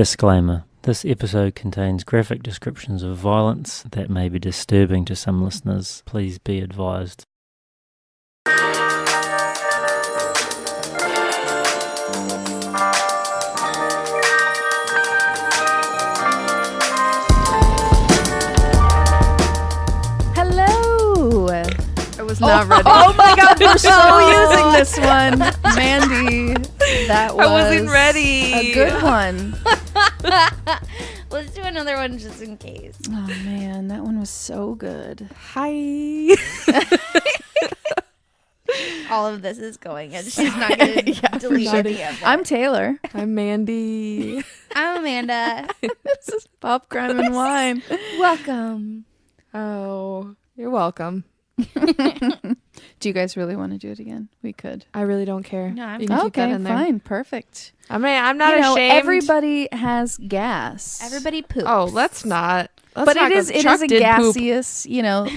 Disclaimer. This episode contains graphic descriptions of violence that may be disturbing to some listeners. Please be advised. Hello! I was not ready. Oh my god, we're so using this one. Mandy, that was I wasn't ready. A good one. Let's do another one just in case. Oh man, that one was so good. Hi. All of this is going and she's not going to delete any of it. I'm Taylor. I'm Mandy. I'm Amanda. This is Pop, Crime, and Wine. Welcome. Oh, you're welcome. Do you guys really want to do it again? We could. I really don't care. No, I'm you can keep that Okay, in there. fine. Perfect. I'm not ashamed. Everybody has gas. Everybody poops. Oh, let's not. But it is Chuck a did poop. gaseous,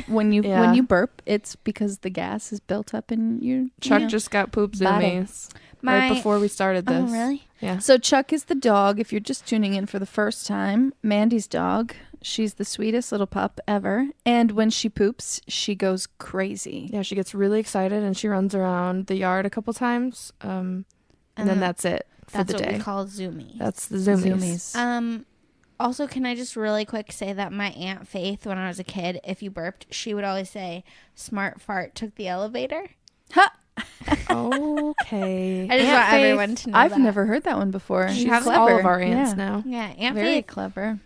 when you Yeah. when you burp, it's because the gas is built up in your Chuck just got poop body. zoomies right before we started this. Oh, really? Yeah. So Chuck is the dog. If you're just tuning in for the first time, Mandy's dog. She's the sweetest little pup ever. And when she poops, she goes crazy. Yeah, she gets really excited and she runs around the yard a couple times. And then that's it for That's the what day. we call zoomies. That's the zoomies. Also, can I just really quick say that my Aunt Faith, when I was a kid, if you burped, she would always say, "Smart fart took the elevator." Ha! Okay. I just want everyone to know I've that. never heard that one before. She She's has clever. all of our aunts Yeah. now. Yeah, Aunt Very Faith. clever.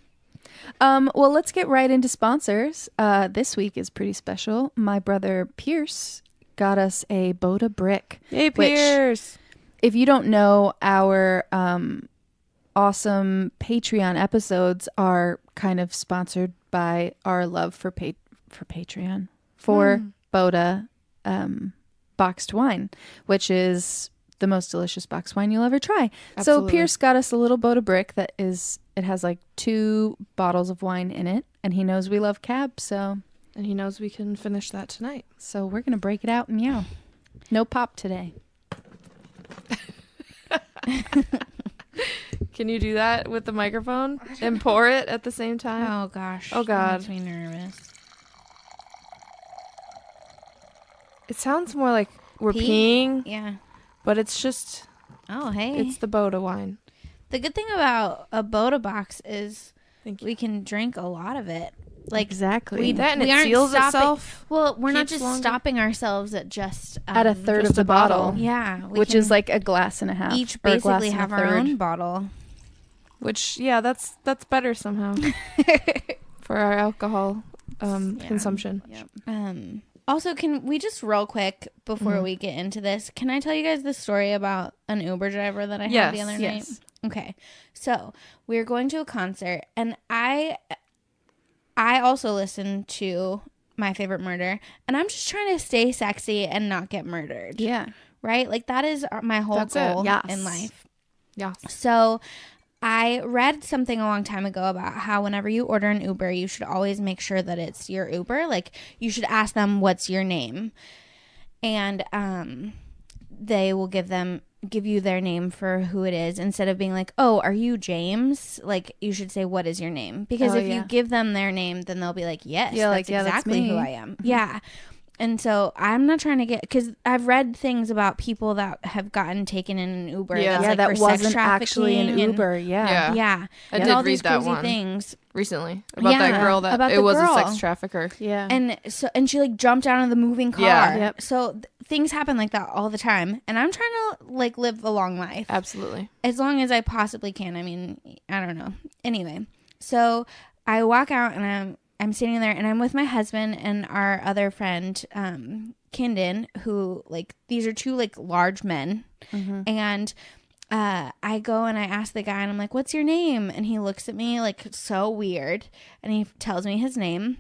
Well, let's get right into sponsors. This week is pretty special. My brother Pierce got us a Bota brick. Hey, Which- Pierce. If you don't know, our awesome Patreon episodes are kind of sponsored by our love for Patreon for Bota boxed wine, which is the most delicious boxed wine you'll ever try. Absolutely. So Pierce got us a little Bota brick that has like 2 bottles of wine in it, and he knows we love cab, so And he knows we can finish that tonight. we're gonna break it out and meow. No pop today. Can you do that with the microphone and pour it at the same time? Oh gosh. Oh, God. That makes me nervous. It sounds more like we're Pee? peeing, Yeah. but it's just, Oh, hey. it's the Bota wine. The good thing about a Bota box is Thank you. we can drink a lot of it. Like Exactly. That and we it aren't seals stopping- itself. Well, we're not Keeps just longer. stopping ourselves at just At a third just of the a bottle. bottle. Yeah, we Which is can like a glass and a half. each or a glass basically and a have our third. own bottle. Which, yeah, that's better somehow for our alcohol consumption. Yep. Also, can we just real quick before we get into this? Can I tell you guys the story about an Uber driver that I had the other night? Yes. Okay, so we were going to a concert, and I also listened to My Favorite Murder, and I'm just trying to stay sexy and not get murdered. Yeah. Right? Like that is my whole That's it. goal Yes. in life. Yeah. So I read something a long time ago about how whenever you order an Uber, you should always make sure that it's your Uber. Like you should ask them, what's your name? And they will give you their name for who it is, instead of being like, oh, are you James? Like you should say, what is your name? Because if you give them their name, then they'll be like, yes, Yeah, that's like, yeah, that's exactly me. who I am. Yeah. And so I'm not trying to get, because I've read things about people that have gotten taken in an Uber. Yeah. that's, Yeah, like, that for wasn't sex actually an trafficking and- Uber. Yeah. Yeah. I and did all read these that crazy one. things. Recently. About Yeah, that girl that about it the was girl. a sex trafficker. Yeah. And she like jumped out of the moving car. Yeah. Yep. So things happen like that all the time. And I'm trying to like live a long life. Absolutely. As long as I possibly can. I mean, I don't know. Anyway, so I walk out and I'm standing there and I'm with my husband and our other friend, Kindon, who like, these are 2 like large men. And I go and I ask the guy and I'm like, what's your name? And he looks at me like so weird and he tells me his name.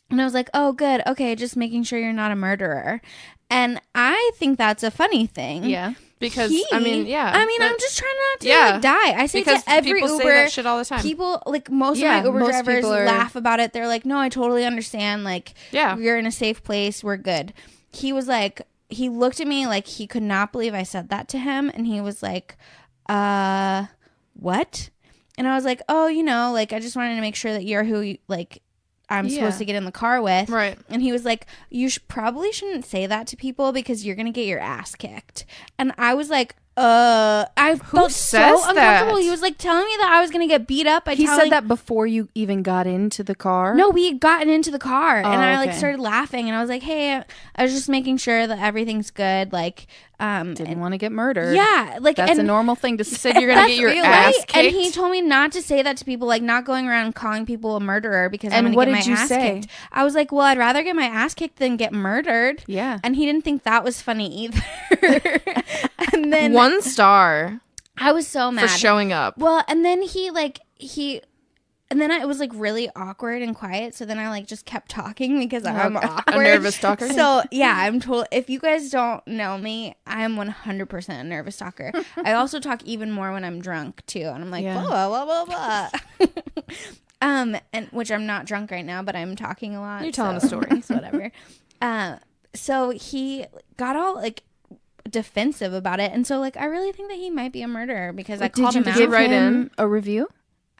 And I was like, oh, good. Okay, just making sure you're not a murderer. And I think that's a funny thing. Yeah. Because, I'm just trying not to like, die. I say because to every people Uber, say that shit all the time. people, like most Yeah, of my Uber most drivers people are- laugh about it. They're like, no, I totally understand. Like, Yeah. you're in a safe place. We're good. He was like, he looked at me like he could not believe I said that to him. And he was like, what? And I was like, oh, like, I just wanted to make sure that you're who, I'm supposed to get in the car with. Right. And he was like, you probably shouldn't say that to people because you're going to get your ass kicked. And I was like, I felt so uncomfortable. That? He was like telling me that I was going to get beat up. He said that before you even got into the car? No, we had gotten into the car and I okay. started laughing and I was like, hey, I was just making sure that everything's good. Didn't want to get murdered. Yeah. That's a normal thing to say. You're going to get your ass kicked. And he told me not to say that to people, not going around calling people a murderer because I'm going to get my ass kicked. I was like, well, I'd rather get my ass kicked than get murdered. Yeah. And he didn't think that was funny either. And then 1 star. I was so mad for showing up. Well, and then and then it was really awkward and quiet. So then I just kept talking because I'm awkward. A nervous stalker. So yeah, I'm told if you guys don't know me, I'm 100% a nervous stalker. I also talk even more when I'm drunk too, and I'm like blah blah blah blah. And which I'm not drunk right now, but I'm talking a lot. You're telling a story, so whatever. So he got all defensive about it, and so I really think that he might be a murderer because I called him out. Did you give him a review?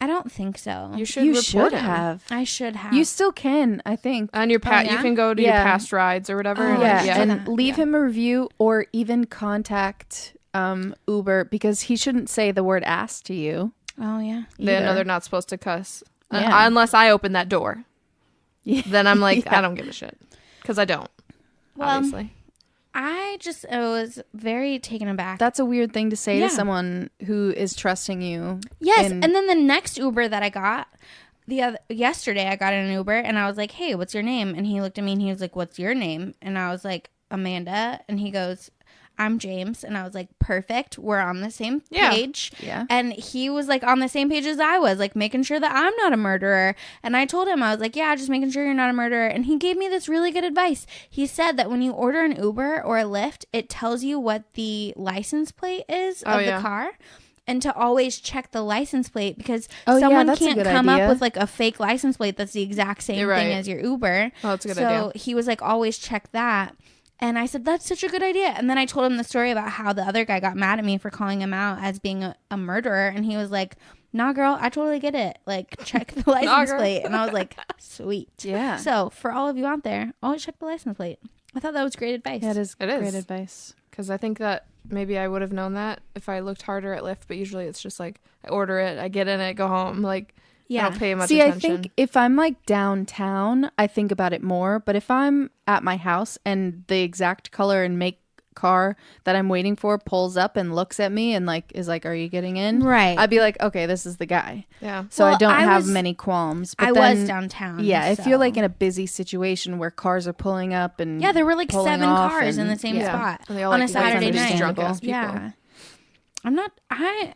I don't think so. You should report him. have. I should have. You still can, I think. On your you can go to your past rides or whatever. And leave him a review or even contact Uber because he shouldn't say the word ass to you. Oh yeah. They know they're not supposed to cuss unless I open that door. Yeah. Then I'm like, I don't give a shit because I don't. Well, obviously. I was very taken aback. That's a weird thing to say to someone who is trusting you. Yes, and then the next Uber that I got, yesterday I got in an Uber and I was like, hey, what's your name? And he looked at me and he was like, what's your name? And I was like, Amanda. And he goes, I'm James. And I was like, perfect. We're on the same page. Yeah. And he was on the same page as I was, making sure that I'm not a murderer. And I told him, I was like, yeah, just making sure you're not a murderer. And he gave me this really good advice. He said that when you order an Uber or a Lyft, it tells you what the license plate is of the car. And to always check the license plate because someone can't come up with a fake license plate that's the exact same thing as your Uber. Oh, that's a good idea. So he was always check that. And I said, that's such a good idea. And then I told him the story about how the other guy got mad at me for calling him out as being a murderer. And he was like, nah, girl, I totally get it. Check the license plate. And I was like, sweet. Yeah. So for all of you out there, always check the license plate. I thought that was great advice. Yeah, it is great advice. Because I think that maybe I would have known that if I looked harder at Lyft. But usually it's just I order it, I get in it, go home. I don't pay much attention. I think if I'm downtown, I think about it more. But if I'm at my house and the exact color and make car that I'm waiting for pulls up and looks at me and is like, are you getting in? Right. I'd be like, okay, this is the guy. Yeah. So I don't have many qualms. But I was downtown. Yeah. If you're in a busy situation where cars are pulling up and there were 7 cars in the same spot and they all on a Saturday night. Drunk ass people. Yeah. I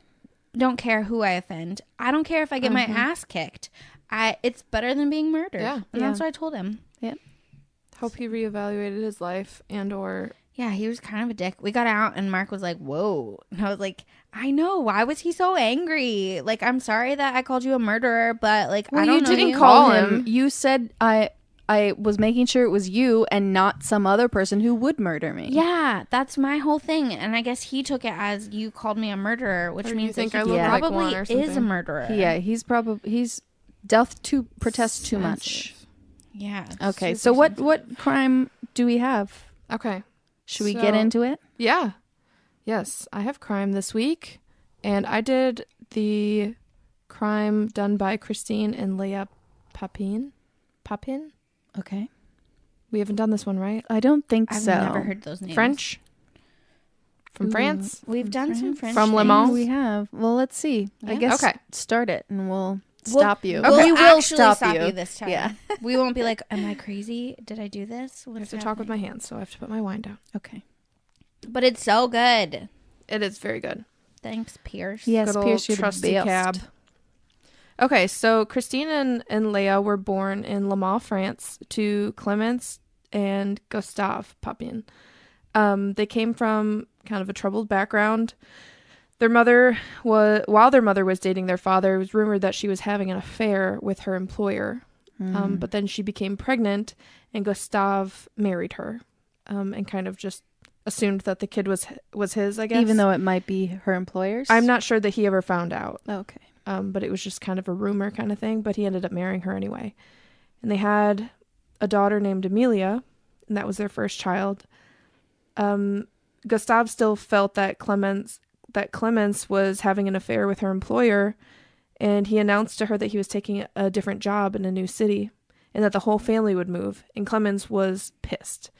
don't care who I offend. I don't care if I get my ass kicked. It's better than being murdered. Yeah. And that's what I told him. Yeah. Hope he reevaluated his life and/or. Yeah, he was kind of a dick. We got out and Mark was like, whoa. And I was like, I know. Why was he so angry? I'm sorry that I called you a murderer, but I don't know. You didn't call him. You said I was making sure it was you and not some other person who would murder me. Yeah, that's my whole thing. And I guess he took it as you called me a murderer, which means that he probably is a murderer. Yeah, he's doth to protest too much. Yeah. Okay, so what crime do we have? Okay. Should we get into it? Yeah. Yes, I have crime this week, and I did the crime done by Chritine and Lea Papin. Okay. We haven't done this one, right? I don't think I've so. I've never heard those names. French? From France? We've done some French From Le names. Mans? We have. Well, let's see. Yeah. I guess start it and we'll stop you. Okay. We will actually stop you this time. Yeah. We won't be like, am I crazy? Did I do this? I have to talk with my hands, so I have to put my wine down. Okay. But it's so good. It is very good. Thanks, Pierce. Yes, good Pierce, old you're trusty the cab. best. Okay, so Christine and Lea were born in Le Mans, France, to Clemence and Gustave Papin. They came from kind of a troubled background. While their mother was dating their father, it was rumored that she was having an affair with her employer. But then she became pregnant, and Gustave married her, and kind of just assumed that the kid was his, I guess. Even though it might be her employer's? I'm not sure that he ever found out. Okay. but it was just kind of a rumor kind of thing. But he ended up marrying her anyway. And they had a daughter named Amelia, and that was their first child. Gustave still felt that Clemence was having an affair with her employer, and he announced to her that he was taking a different job in a new city and that the whole family would move, and Clemence was pissed.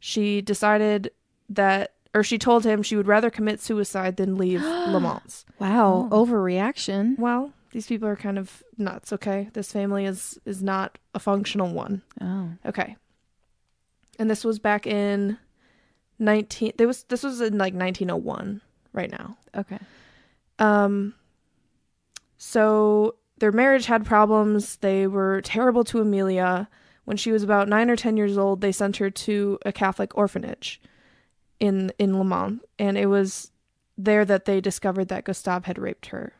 She decided that, or she told him she would rather commit suicide than leave Le Mans. Wow, overreaction. Well, these people are kind of nuts, okay? This family is not a functional one. Oh. Okay. And this was back in this was in like 1901 right now. Okay. So their marriage had problems. They were terrible to Amelia. When she was about 9 or 10 years old, they sent her to a Catholic orphanage in Le Mans, and it was there that they discovered that Gustave had raped her.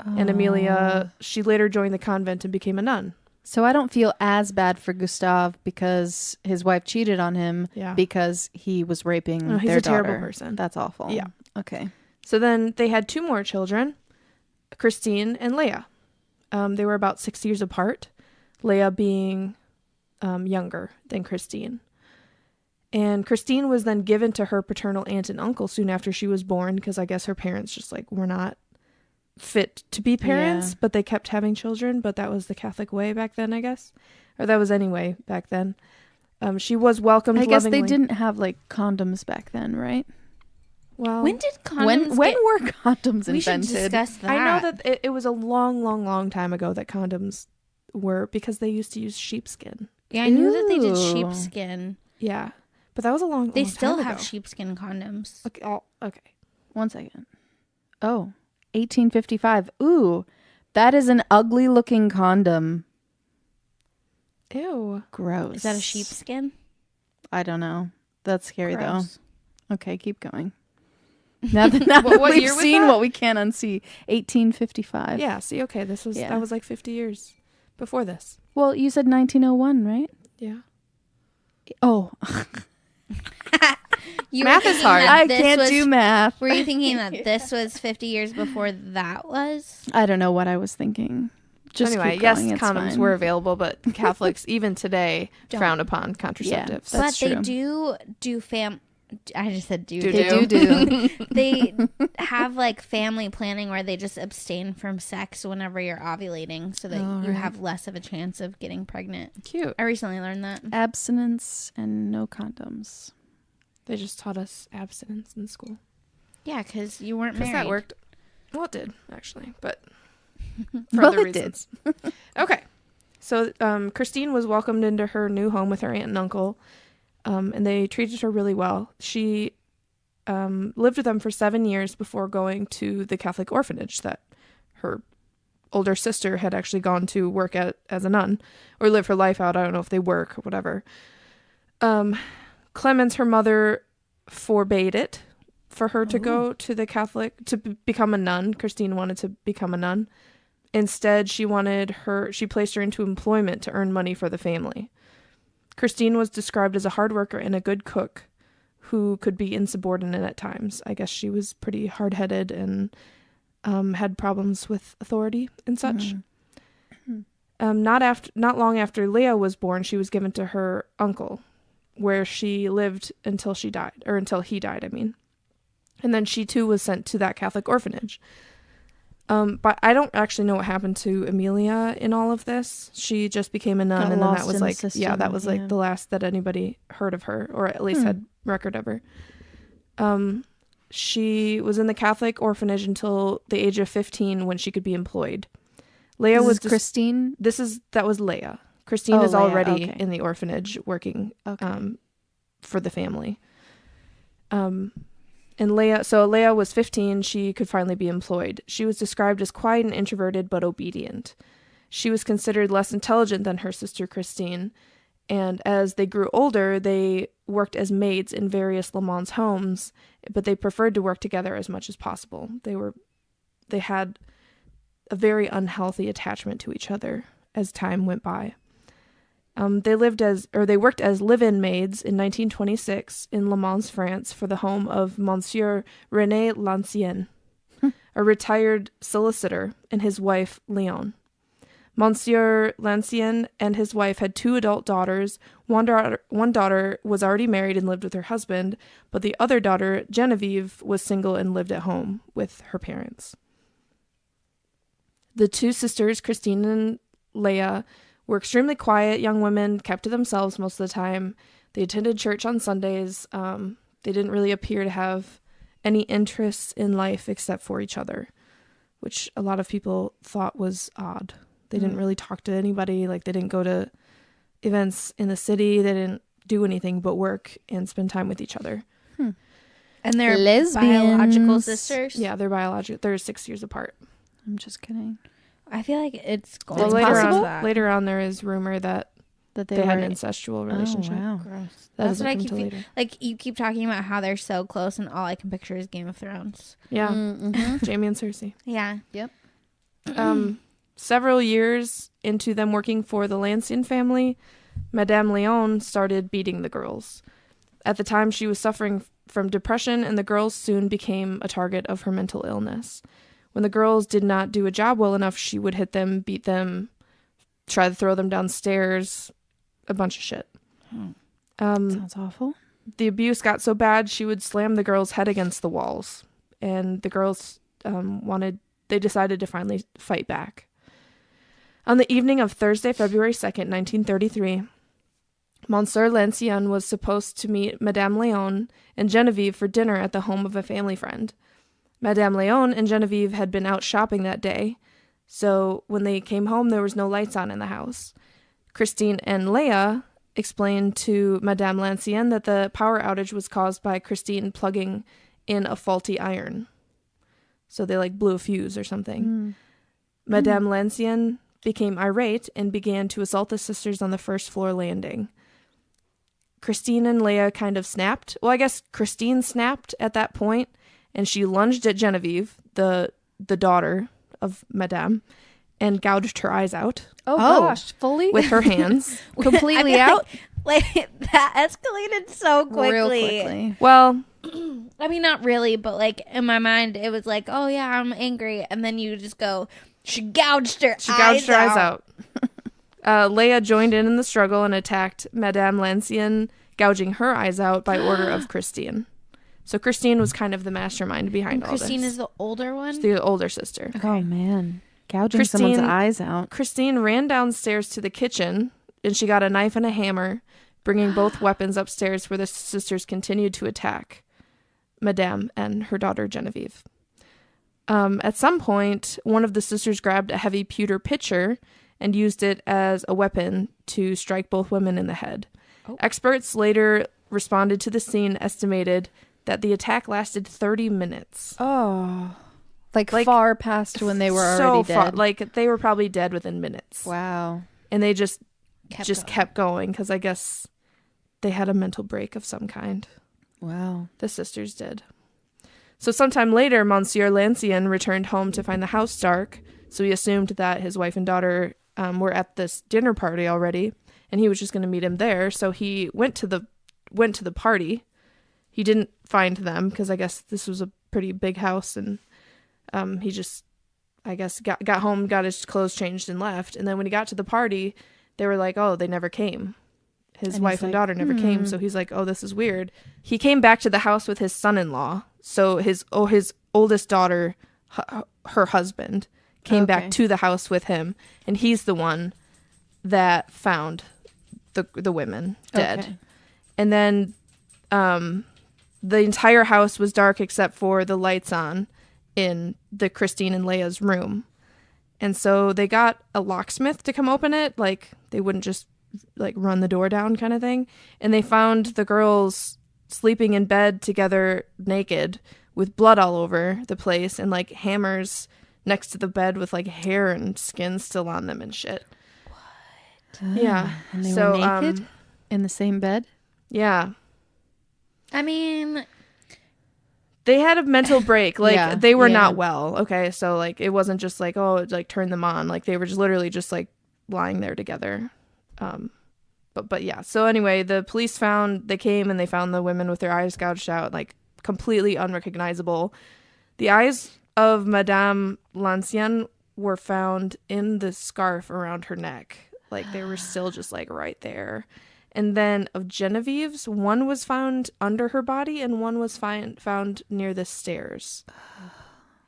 And Amelia, she later joined the convent and became a nun. So I don't feel as bad for Gustave because his wife cheated on him because he was raping he's their a daughter. terrible person. That's awful. Yeah. Okay. So then they had 2 more children, Christine and Lea. They were about 6 years apart, Lea being younger than Christine. And Christine was then given to her paternal aunt and uncle soon after she was born because I guess her parents just like were not fit to be parents, but they kept having children. But that was the Catholic way back then, I guess. Or that was anyway back then. She was welcomed I guess lovingly. they didn't have like condoms back then, right? Well, When did condoms When were condoms We should invented? discuss that. I know that it was a long time ago that condoms were, because they used to use sheepskin. Yeah, I knew that they did Ooh. sheepskin. Yeah, but that was a long. They long still time have ago. sheepskin condoms. Okay. Okay. 1 second. Oh, 1855. Ooh, that is an ugly looking condom. Ew. Gross. Is that a sheepskin? I don't know. That's scary Gross. though. Okay, keep going. Now that What we've year was seen that? what we can unsee. 1855. Yeah. See. Okay. That was like 50 years before this. Well, you said 1901, right? Yeah. Oh, You Math were is thinking hard. that I this can't was- do math. Were you thinking that this was 50 years before that was? I don't know what I was thinking. Just anyway, keep yes, going, it's condoms fine. were available, but Catholics even today Don't. frown upon contraceptives. That's But they true. do I just said do. Do. do. They have like family planning where they just abstain from sex whenever you're ovulating so that Oh, you right. have less of a chance of getting pregnant. Cute. I recently learned that. Abstinence and no condoms. They just taught us abstinence in school. Yeah, because you weren't Because married. that worked. Well, it did, actually, but for Well, other it did. reasons. Okay. So Christine was welcomed into her new home with her aunt and uncle, and they treated her really well. She lived with them for 7 years before going to the Catholic orphanage that her older sister had actually gone to work at as a nun or live her life out. I don't know if they work or whatever. Clemence, her mother, forbade it for her to go to the Catholic, to become a nun. Christine wanted to become a nun. Instead, she placed her into employment to earn money for the family. Christine was described as a hard worker and a good cook who could be insubordinate at times. I guess she was pretty hard-headed and had problems with authority and such. Not long after Lea was born, she was given to her uncle, where she lived until he died, I mean. And then she too was sent to that Catholic orphanage. But I don't actually know what happened to Amelia in all of this. She just became a nun, Got and then lost that was in the like, system, that was like yeah. the last that anybody heard of her, or at least had record of her. She was in the Catholic orphanage until the age of 15 when she could be employed. Lea This was is Christine. that was Lea. Christine Oh, is Lea, already okay. in the orphanage working for the family. And Lea was 15. She could finally be employed. She was described as quiet and introverted, but obedient. She was considered less intelligent than her sister Christine. And as they grew older, they worked as maids in various Le Mans homes, but they preferred to work together as much as possible. They had a very unhealthy attachment to each other as time went by. They worked as live-in maids in 1926 in Le Mans, France, for the home of Monsieur René Lancien, a retired solicitor, and his wife, Leon. Monsieur Lancien and his wife had 2 adult daughters. One daughter was already married and lived with her husband, but the other daughter, Genevieve, was single and lived at home with her parents. The 2 sisters, Critine and Lea, were extremely quiet young women, kept to themselves most of the time. They attended church on Sundays. They didn't really appear to have any interests in life except for each other, which a lot of people thought was odd. They didn't really talk to anybody. Like, they didn't go to events in the city. They didn't do anything but work and spend time with each other. And they're Lesbians. biological sisters. Yeah, they're 6 years apart. I'm just kidding. I feel like it's going Well, to possible? later on, there is rumor that That they had an incestual relationship. Oh, wow. Gross. That That's doesn't what I come keep till thinking. later. Like, you keep talking about how they're so close, and all I can picture is Game of Thrones. Yeah, Mm-hmm. Jamie and Cersei. Yeah. Several years into them working for the Lancien family, Madame Leon started beating the girls. At the time, she was suffering from depression, and the girls soon became a target of her mental illness. When the girls did not do a job well enough, she would hit them, beat them, try to throw them downstairs, a bunch of shit. Sounds awful. The abuse got so bad, she would slam the girls' head against the walls, and the girls they decided to finally fight back. On the evening of Thursday, February 2nd, 1933, Monsieur Lancien was supposed to meet Madame Leon and Genevieve for dinner at the home of a family friend. Madame Leon and Genevieve had been out shopping that day, so when they came home, there was no lights on in the house. Critine and Lea explained to Madame Lancien that the power outage was caused by Critine plugging in a faulty iron. So they blew a fuse or something. Madame Lancien became irate and began to assault the sisters on the first floor landing. Critine and Lea kind of snapped. Well, I guess Critine snapped at that point, and she lunged at Genevieve, the daughter of Madame, and gouged her eyes out Oh, gosh, fully? with her hands. Completely I feel out? Like that escalated so quickly. Real quickly. Well, I mean, not really, but in my mind, it was like, oh yeah, I'm angry, and then you just go, she gouged her eyes out. Lea joined in the struggle and attacked Madame Lancien, gouging her eyes out by order of Critine. So Critine was kind of the mastermind behind all this. Critine is the older one? She's the older sister. Oh, man. Gouging someone's eyes out. Critine ran downstairs to the kitchen, and she got a knife and a hammer, bringing both weapons upstairs where the sisters continued to attack Madame and her daughter Genevieve. At some point, one of the sisters grabbed a heavy pewter pitcher and used it as a weapon to strike both women in the head. Oh. Experts later responded to the scene, estimated that the attack lasted 30 minutes. Oh. Like far past when they were already dead. Like they were probably dead within minutes. Wow. And they just kept going because I guess they had a mental break of some kind. Wow. The sisters did. So sometime later, Monsieur Lancien returned home to find the house dark, so he assumed that his wife and daughter were at this dinner party already, and he was just going to meet him there. So he went to the party. He didn't find them because I guess this was a pretty big house, and he just, I guess, got home, got his clothes changed, and left. And then when he got to the party, they were like, oh, they never came. His wife and daughter never came, so he's like, oh, this is weird. He came back to the house with his son-in-law. So his oldest daughter, her husband, came back to the house with him, and he's the one that found the women dead. Okay. And then the entire house was dark except for the lights on in the Critine and Lea's room. And so they got a locksmith to come open it. Like, they wouldn't just run the door down kind of thing. And they found the girls sleeping in bed together naked with blood all over the place and hammers next to the bed with hair and skin still on them and shit. What? Yeah. And they were naked in the same bed? Yeah. I mean, they had a mental break. They were not well. Okay. So it wasn't just turn them on. They were just literally just lying there together. But yeah. So anyway, the police they came and they found the women with their eyes gouged out, completely unrecognizable. The eyes of Madame Lancienne were found in the scarf around her neck. Like, they were still just, like, right there. And then of Genevieve's, one was found under her body and one was found near the stairs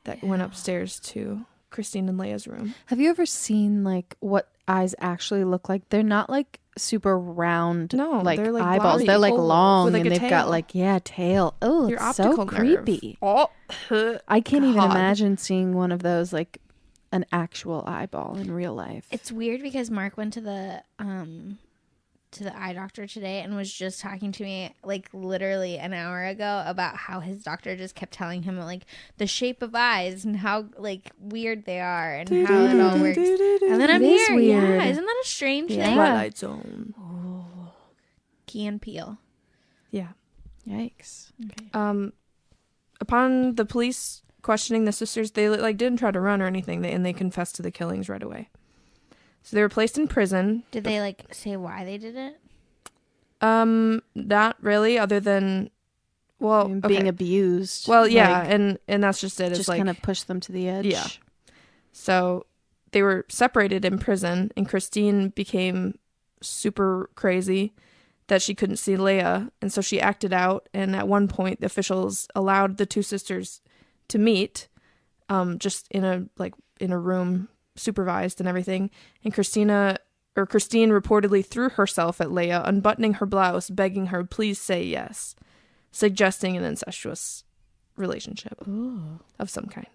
that went upstairs to Christine and Lea's room. Have you ever seen, like, what eyes actually look like? They're not, like, super round, No, like, they're, like, eyeballs. blobby They're, like, holes long, with, like, and a they've got, tail. like, tail. Oh, Your it's so optical nerve. creepy. Oh, I can't even God. imagine seeing one of those, like, an actual eyeball in real life. It's weird because Mark went to the eye doctor today and was just talking to me like literally an hour ago about how his doctor just kept telling him like the shape of eyes and how like weird they are and how it all works. And then I'm It is here. weird. Yeah, isn't that a strange Yeah. thing? Twilight Zone. Key and Peele. Yeah. Yikes. Okay. Upon the police questioning the sisters, they like didn't try to run or anything. They confessed to the killings right away. So they were placed in prison. Did they like say why they did it? Not really, other than, well, I mean, being okay. abused. Well, yeah, like, and that's just it. It's just like kind of push them to the edge. Yeah. So they were separated in prison, and Christine became super crazy that she couldn't see Lea, and so she acted out. And at one point, the officials allowed the two sisters to meet, just in a room, supervised and everything. And Christine reportedly threw herself at Lea, unbuttoning her blouse, begging her, "Please say yes," suggesting an incestuous relationship of some kind.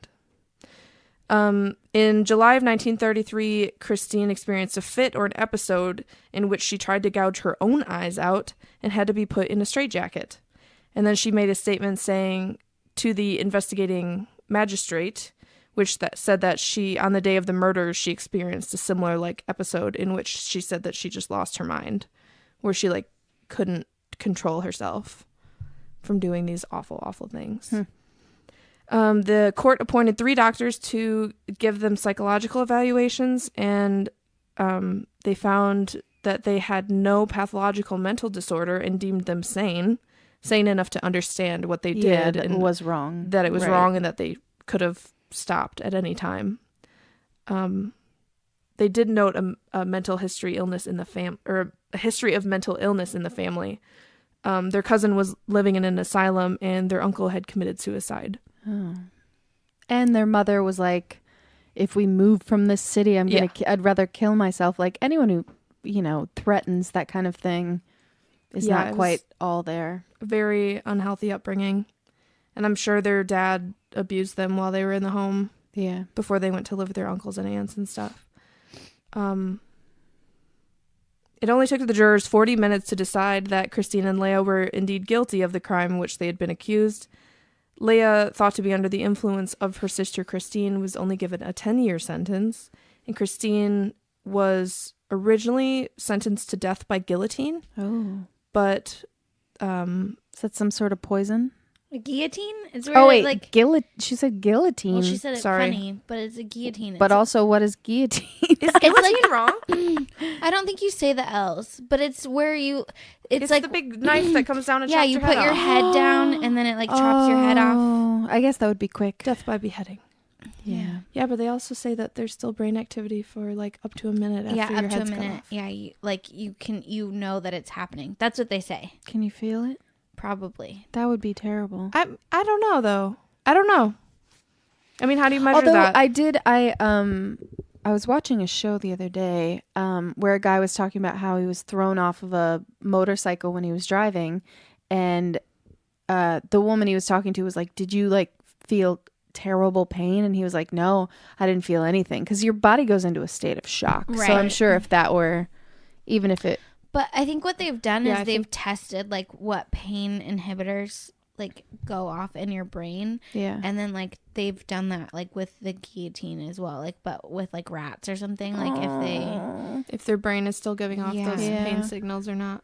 In July of 1933, Christine experienced a fit or an episode in which she tried to gouge her own eyes out and had to be put in a straitjacket. And then she made a statement saying to the investigating magistrate, which said that she, on the day of the murders, she experienced a similar like episode in which she said that she just lost her mind, where she like couldn't control herself from doing these awful, awful things. The court appointed 3 doctors to give them psychological evaluations, and they found that they had no pathological mental disorder and deemed them sane enough to understand what they did that and was wrong. that it was Right. wrong and that they could have stopped at any time. They did note a mental history illness in the or a history of mental illness in the family. Their cousin was living in an asylum, and their uncle had committed suicide. Oh. And their mother was like, if we move from this city, I'd rather kill myself. Like anyone who, threatens that kind of thing is Yeah, not quite all there. A very unhealthy upbringing. And I'm sure their dad abused them while they were in the home Yeah. before they went to live with their uncles and aunts and stuff. It only took the jurors 40 minutes to decide that Christine and Lea were indeed guilty of the crime which they had been accused. Lea, thought to be under the influence of her sister Christine, was only given a 10-year sentence, and Christine was originally sentenced to death by guillotine, Oh. but Is that some sort of poison? A guillotine? It's where Oh, wait. like She said guillotine. well, she said it Sorry. funny, but it's a guillotine. but It's also, what is guillotine? is guillotine wrong? I don't think you say the L's, but it's where you. It's like the big knife that comes down and yeah, chops you your put head your off. head down and then it like chops your head off. Oh, I guess that would be quick. Death by beheading. Yeah. Yeah, but they also say that there's still brain activity for like up to a minute after Yeah, your up to a head's cut minute. off. Yeah, you know that it's happening. That's what they say. Can you feel it? Probably. That would be terrible. I don't know though. I don't know. I mean, how do you measure Although that? I was watching a show the other day where a guy was talking about how he was thrown off of a motorcycle when he was driving, and the woman he was talking to was like, "Did you like feel terrible pain?" And he was like, "No, I didn't feel anything," because your body goes into a state of shock. So I'm Right. sure if that were, even if it, But I think what they've done Yeah, is I they've think- tested like what pain inhibitors like go off in your brain, yeah, and then like they've done that like with the guillotine as well, like but with like rats or something. Like if they, if their brain is still giving off Yeah. those Yeah. pain signals or not.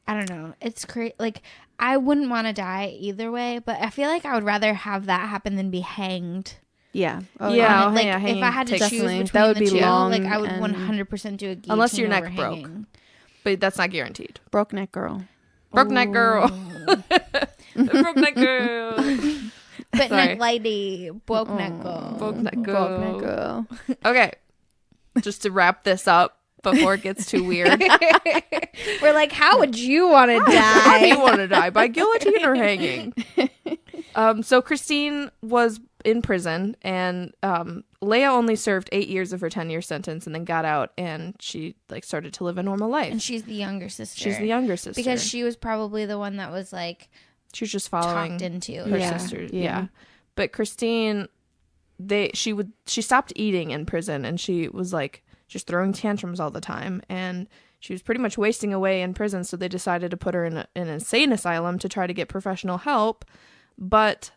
I don't know, it's crazy. Like I wouldn't want to die either way, but I feel like I would rather have that happen than be hanged. yeah, oh, Yeah. Like yeah, if hanging I had to takes- choose Definitely. between That would the be two, long like I would and- 100% do a guillotine Unless your neck over broke. hanging. But that's not guaranteed. broke neck girl. Broke neck girl. Ooh. Broke neck girl. Sorry. lady, Bokneko. Bokneko. Okay. Just to wrap this up before it gets too weird. We're like, how would you want to How do you die? want to die? By guillotine or hanging? So Christine was in prison, and Lea only served 8 years of her 10-year sentence and then got out, and she like started to live a normal life. And she's the younger sister. She's the younger sister. Because she was probably the one that was like she was just following talked into. her Yeah. sister. Yeah. Yeah. But Christine, she stopped eating in prison, and she was like just throwing tantrums all the time, and she was pretty much wasting away in prison. So they decided to put her in an insane asylum to try to get professional help, but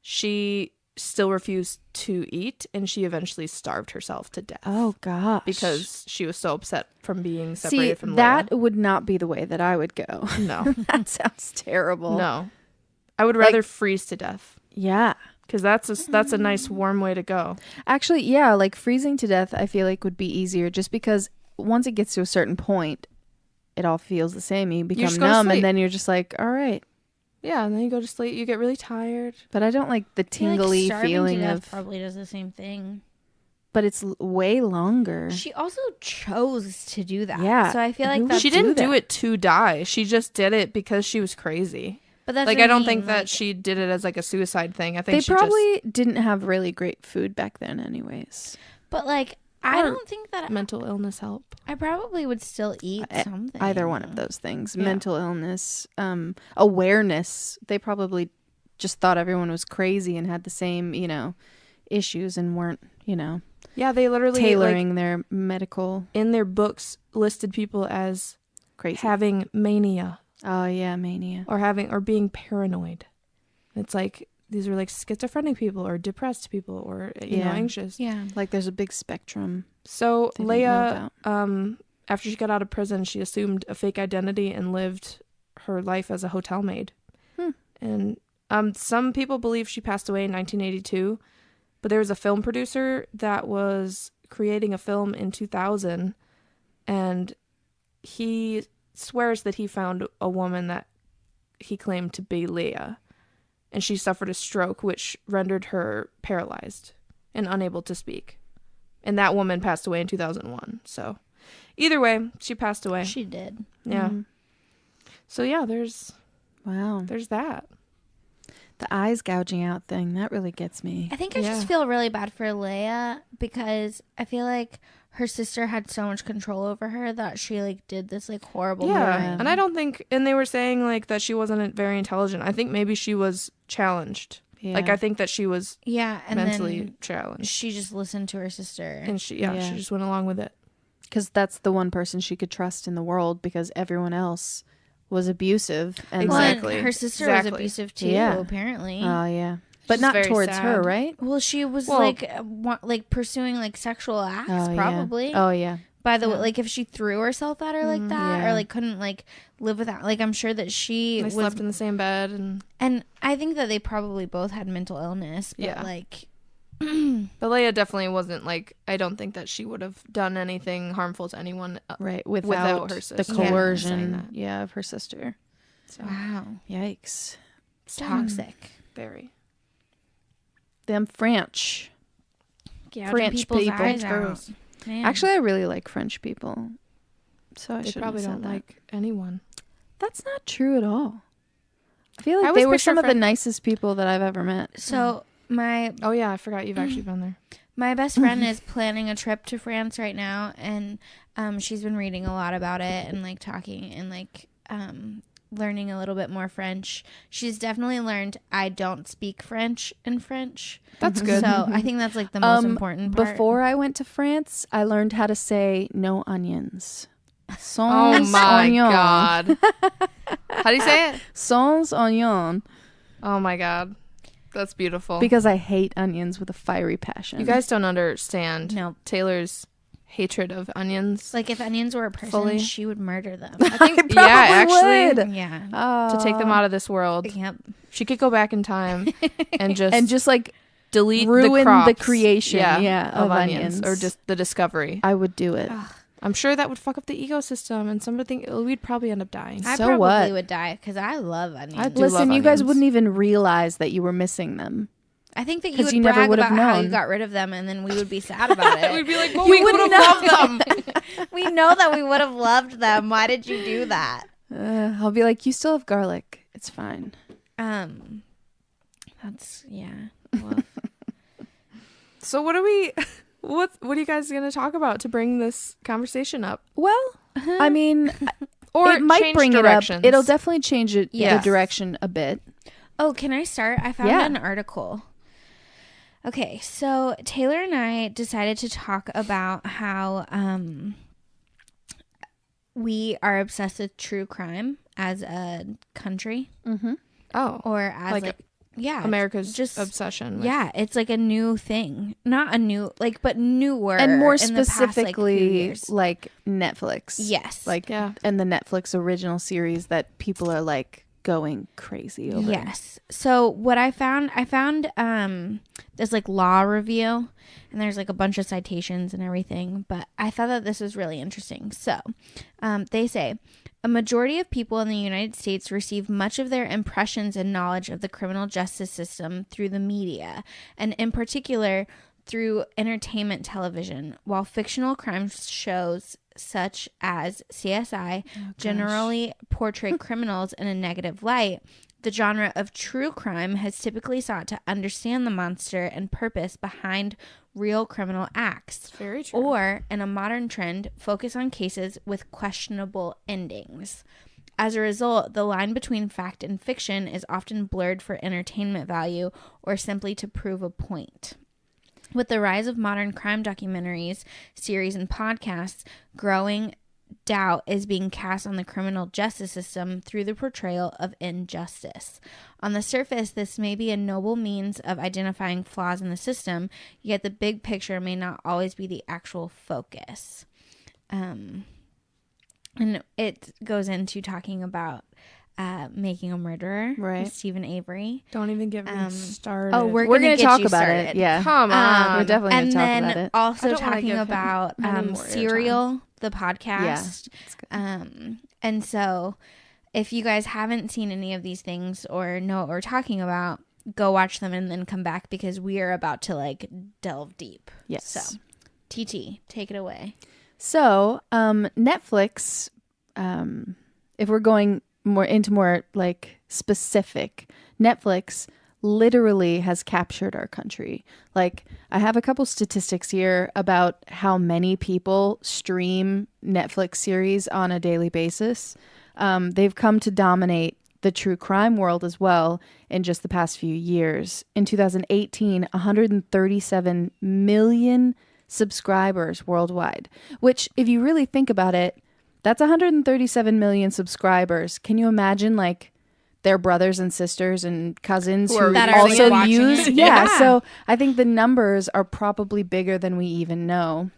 she still refused to eat, and she eventually starved herself to death. Oh gosh. Because she was so upset from being See, separated from that Lea. would not be the way that I would go. No, That sounds terrible. no, I would rather freeze to death. Yeah. Because that's a nice warm way to go. Actually, yeah, like freezing to death, I feel like would be easier just because once it gets to a certain point, it all feels the same. You become just go to numb sleep. and then you're just like, all right. Yeah, and then you go to sleep. You get really tired. But I don't like the I feel like tingly starving feeling to death of, probably does the same thing. but it's way longer. She also chose to do that. Yeah. So I feel like Who that's She didn't do do that. it to die. She just did it because she was crazy. but that's Like what I don't mean, think that like, she did it as like a suicide thing. I They think she probably didn't have really great food back then anyways. But like I Or don't think that just mental illness help. I probably would still eat something. Either one of those things. Yeah. Mental illness, awareness. They probably just thought everyone was crazy and had the same, issues and weren't, Yeah, they literally tailoring their medical in their books listed people as crazy. having mania Oh yeah, mania. or being paranoid. It's like these are like schizophrenic people or depressed people or you know Yeah. anxious. Yeah. Like there's a big spectrum. So they didn't know Lea, after she got out of prison, she assumed a fake identity and lived her life as a hotel maid. And some people believe she passed away in 1982, but there was a film producer that was creating a film in 2000, and he swears that he found a woman that he claimed to be Lea, and she suffered a stroke which rendered her paralyzed and unable to speak. And that woman passed away in 2001. So either way, she passed away. She did. Yeah. Mhm. So yeah, there's Wow. that. The eyes gouging out thing, that really gets me. I think I Yeah. just feel really bad for Lea because I feel like her sister had so much control over her that she like did this like horrible Yeah. crime. And I don't think, and they were saying like that she wasn't very intelligent. I think maybe she was challenged. Yeah. Like I think that she was Yeah, and mentally then challenged. she just listened to her sister. And she Yeah. just went along with it. Because that's the one person she could trust in the world because everyone else was abusive. And Well, and Exactly. her sister Exactly. was abusive too, Yeah. apparently. Oh, yeah. But just not very towards sad. her, right? Well, she was Well- like pursuing like sexual acts, Oh, probably. Yeah. Oh, yeah. By the way, Yeah. like if she threw herself at her like that, Yeah. or like couldn't like live without, like I'm sure that she They was. slept in the same bed and And I think that they probably both had mental illness, but Yeah. like, but Lea definitely wasn't like, I don't think that she would have done anything harmful to anyone. Right. Without Without her the sister saying coercion, that. yeah, of her sister. So wow, Yikes. toxic. very. Them French. Gouging French people's people. eyes out. Gross. Man. Actually, I really like French people. So I They should probably have don't said that. like anyone. That's not true at all. I feel I like always they were picture some of the Fren- nicest people that I've ever met. so my Oh yeah, I forgot you've actually been there. My best friend is planning a trip to France right now, and she's been reading a lot about it and like talking and like learning a little bit more French. She's definitely learned I don't speak French in French. That's good. So I think that's like the most important part. Before I went to France, I learned how to say no onions. Oh Sans my oignon. god. How do you say it? Sans oignon. Oh my god. That's beautiful. Because I hate onions with a fiery passion. You guys don't understand No. Taylor's hatred of onions. Like if onions were a person, Fully. she would murder them. I think probably yeah, actually would. Yeah. to take them out of this world. Yep. She could go back in time and just like delete ruin the crops, the creation, of onions or onions. just the discovery. I would do it. I'm sure that would fuck up the ecosystem and somebody we'd probably end up dying. I So probably what? would die because I love onions. I do Listen, love you guys onions. wouldn't even realize that you were missing them. I think that you 'Cause would you never brag would about have how you known. got rid of them, and then we would be sad about it. We'd be like, well, we would have loved them. We know that we would have loved them. Why did you do that? I'll be like, you still have garlic. It's fine. That's Well, So what are you guys going to talk about to bring this conversation up? Well, I mean, Or it might change bring directions? it up. It'll definitely change the Yes. direction a bit. oh, can I start? I found an article. Okay, so Taylor and I decided to talk about how we are obsessed with true crime as a country, Oh, or as like just America's just obsession. Yeah, it's like a new thing. Not a new, like, but newer. And more in the past, like, few specifically, years. like Netflix. Yes. Like, Yeah. and the Netflix original series that people are like going crazy over. Yes. So what I found this like law review, and there's like a bunch of citations and everything, but I thought that this was really interesting. So they say a majority of people in the United States receive much of their impressions and knowledge of the criminal justice system through the media, and in particular through entertainment television, while fictional crime shows such as CSI generally portray criminals in a negative light. The genre of true crime has typically sought to understand the monster and purpose behind real criminal acts. Very true. Or, in a modern trend, focus on cases with questionable endings. As a result, the line between fact and fiction is often blurred for entertainment value or simply to prove a point. With the rise of modern crime documentaries, series, and podcasts, growing doubt is being cast on the criminal justice system through the portrayal of injustice. On the surface, this may be a noble means of identifying flaws in the system, yet the big picture may not always be the actual focus. And it goes into talking about Making a Murderer, Right. with Stephen Avery. Don't even get me started. Oh, we're We're gonna gonna get talk you about started. it. Yeah. Come on. We're definitely going And to talk then about it. I also don't wanna talking give him about any more Serial, the podcast. It's good. And so if you guys haven't seen any of these things or know what we're talking about, go watch them and then come back, because we are about to like delve deep. Yes. So TT, take it away. So, Netflix, if we're going more like specific, Netflix literally has captured our country. Like, I have a couple statistics here about how many people stream Netflix series on a daily basis. They've come to dominate the true crime world as well in just the past few years. In 2018, 137 million subscribers worldwide, which, if you really think about it, that's 137 million subscribers. Can you imagine, like, their brothers and sisters and cousins who That are also watching use it? yeah, so I think the numbers are probably bigger than we even know.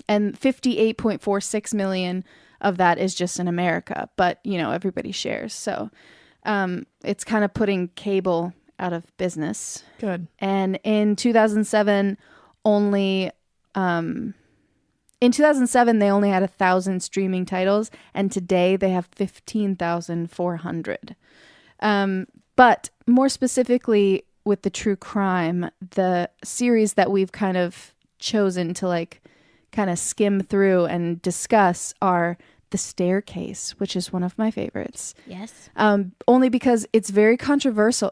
And 58.46 million of that is just in America, but you know, everybody shares. So it's kind of putting cable out of business. Good. And in 2007 they only had 1,000 streaming titles, and today they have 15,400. But more specifically with the true crime, the series that we've kind of chosen to like kind of skim through and discuss are The Staircase, which is one of my favorites. Yes. Only because it's very controversial.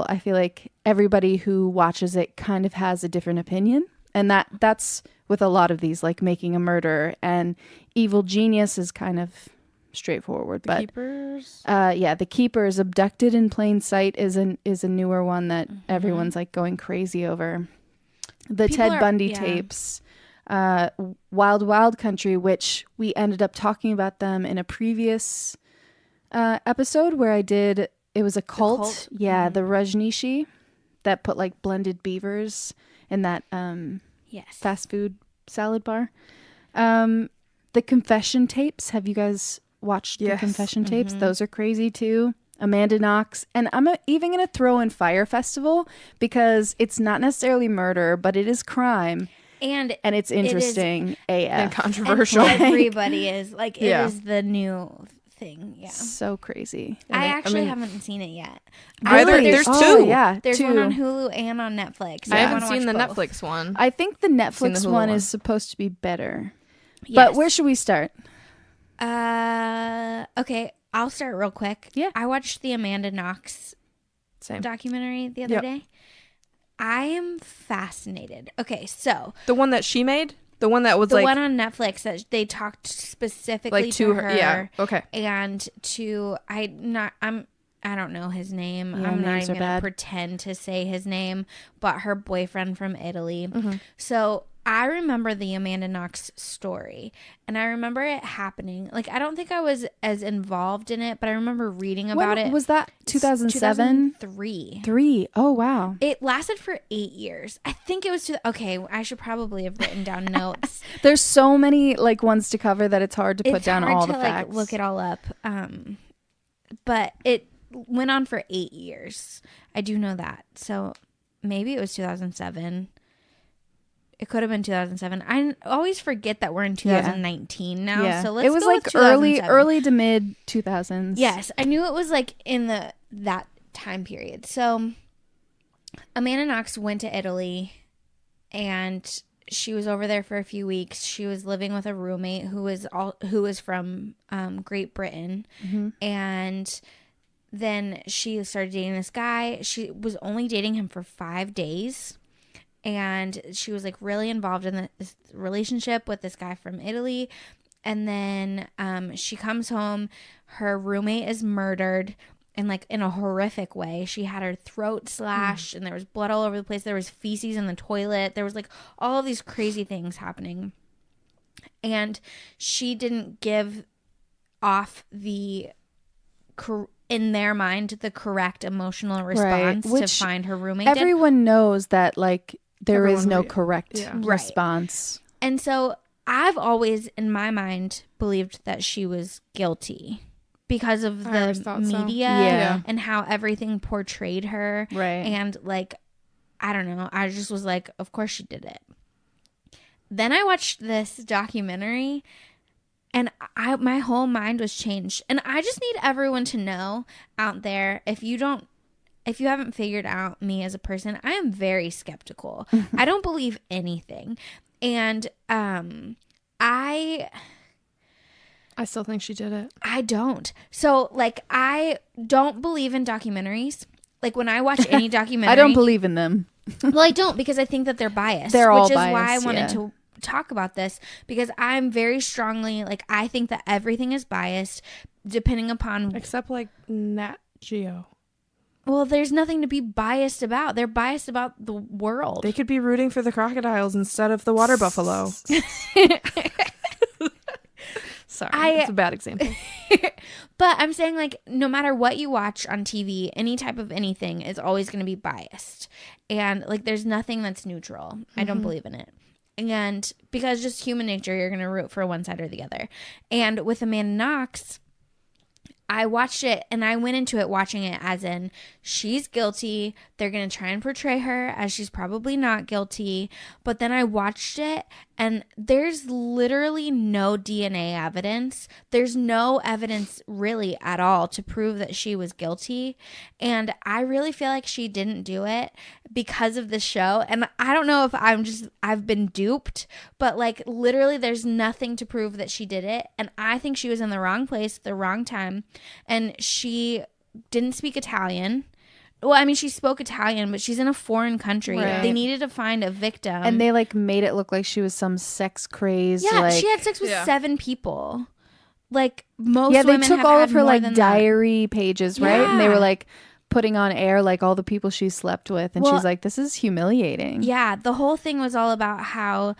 I feel like everybody who watches it kind of has a different opinion. And that's with a lot of these, like Making a Murderer and Evil Genius is kind of straightforward. The but Keepers. The Keepers, Abducted in Plain Sight is a newer one that everyone's like going crazy over. The People Ted Bundy tapes, Wild Wild Country, which we ended up talking about them in a previous episode where it was a cult. Yeah, the Rajneeshi that put like blended beavers in that fast food salad bar. The Confession tapes. Have you guys watched the Confession tapes? Those are crazy too. Amanda Knox. And I'm even going to throw in Fire Festival because it's not necessarily murder, but it is crime. And it's interesting AF. And controversial. And everybody is like, it is the new thing. Yeah. So crazy. I actually haven't seen it yet. Really? There's two. Oh, yeah, There's two. one on Hulu and on Netflix. I I haven't wanna seen the watch both. Netflix one. I think the Netflix Hulu one one. is supposed to be better. Yes. But where should we start? Okay, I'll start real quick. Yeah. I watched the Amanda Knox Same. documentary the other Yep. day. I am fascinated. Okay, so The one that she made? The one that was the like one on Netflix that they talked specifically like to her. Yeah. Okay. and to I don't know his name. Yeah, I'm not names even are gonna bad. pretend to say his name, but her boyfriend from Italy. Mm-hmm. So I remember the Amanda Knox story, and I remember it happening. Like, I don't think I was as involved in it, but I remember reading about When it. was that 2007? 2003. 3. Oh, wow. It lasted for 8 years. I think it was okay. I should probably have written down notes. There's so many like ones to cover that it's hard to put down hard all to, the facts. look it all up. But it went on for 8 years. I do know that. So maybe it was 2007. It could have been 2007. I always forget that we're in 2019 now. Yeah. So let's it was go like with 2007. early to mid 2000s. Yes, I knew it was like in that time period. So Amanda Knox went to Italy, and she was over there for a few weeks. She was living with a roommate who was from Great Britain, and then she started dating this guy. She was only dating him for 5 days. And she was like really involved in this relationship with this guy from Italy. And then she comes home. Her roommate is murdered in a horrific way. She had her throat slashed and there was blood all over the place. There was feces in the toilet. There was like all of these crazy things happening. And she didn't give off in their mind, the correct emotional response to find her roommate. Everyone knows that there is no Everyone correct response. And so I've always, in my mind, believed that she was guilty because of the media and how everything portrayed her. Right. And I don't know. I just was like, of course she did it. Then I watched this documentary and my whole mind was changed. And I just need everyone to know out there, if you haven't figured out me as a person, I am very skeptical. I don't believe anything. And I still think she did it. I don't. So I don't believe in documentaries. When I watch any documentary, I don't believe in them. Well, I don't, because I think that they're biased. They're all which is biased, why I wanted to talk about this, because I'm very strongly I think that everything is biased depending upon Except Nat Geo. Well, there's nothing to be biased about. They're biased about the world. They could be rooting for the crocodiles instead of the water buffalo. Sorry, it's a bad example. But I'm saying no matter what you watch on TV, any type of anything is always going to be biased. And there's nothing that's neutral. I don't believe in it. And because just human nature, you're going to root for one side or the other. And with Amanda Knox, I watched it and I went into it watching it as in she's guilty. They're going to try and portray her as she's probably not guilty. But then I watched it and there's literally no DNA evidence. There's no evidence really at all to prove that she was guilty. And I really feel like she didn't do it because of the show. And I don't know if I've been duped, but literally there's nothing to prove that she did it. And I think she was in the wrong place at the wrong time. And she didn't speak Italian. Well, I mean, she spoke Italian, but she's in a foreign country. Right. They needed to find a victim. And they made it look like she was some sex craze. Yeah, she had sex with 7 people. Most they women took have all had of her more than diary pages, right? And they Yeah. were putting on air all the people she slept with. And she's like, this is humiliating. Yeah, the whole thing was all about how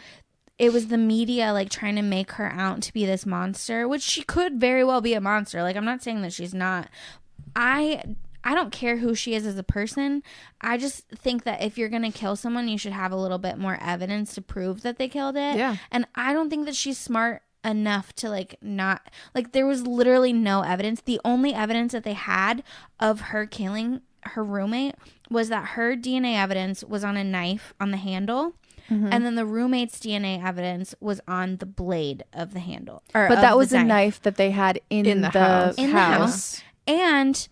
it was the media trying to make her out to be this monster, which she could very well be a monster. I'm not saying that she's not. I don't care who she is as a person. I just think that if you're going to kill someone, you should have a little bit more evidence to prove that they killed it. Yeah. And I don't think that she's smart enough to not there was literally no evidence. The only evidence that they had of her killing her roommate was that her DNA evidence was on a knife on the handle. and then the roommate's DNA evidence was on the blade of the handle. But that was a knife that they had in the house. In the house. And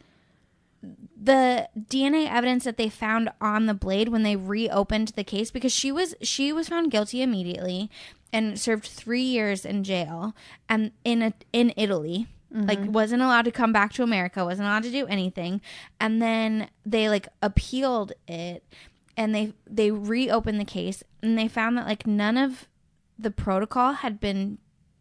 the DNA evidence that they found on the blade when they reopened the case, because she was found guilty immediately and served 3 years in jail and in Italy. Like, wasn't allowed to come back to America, wasn't allowed to do anything. And then they, like, appealed it, and they reopened the case, and they found that, like, none of the protocol had been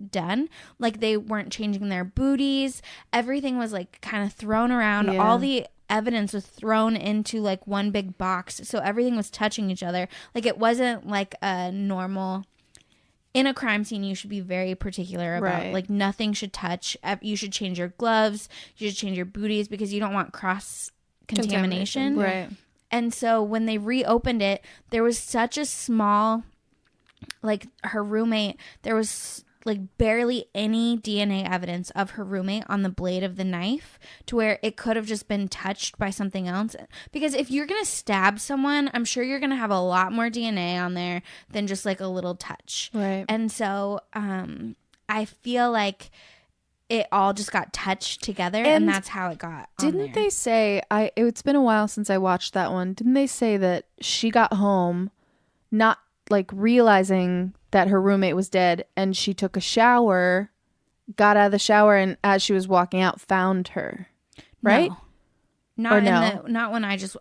done. Like, they weren't changing their booties. Everything was, like, kind of thrown around. All the evidence was thrown into, like, one big box. So everything was touching each other. Like, it wasn't, like, a normal... In a crime scene, you should be very particular about, like, nothing should touch. You should change your gloves. You should change your booties because you don't want cross-contamination. Right. And so when they reopened it, there was such a small, like, her roommate, there was, like, barely any DNA evidence of her roommate on the blade of the knife to where it could have just been touched by something else. Because if you're going to stab someone, I'm sure you're going to have a lot more DNA on there than just, like, a little touch. Right. And so I feel like it all just got touched together, and that's how it got on Didn't there. they say, it's been a while since I watched that one, didn't they say that she got home not, like, realizing that her roommate was dead, and she took a shower, got out of the shower, and as she was walking out, found her, right? No. Not when I just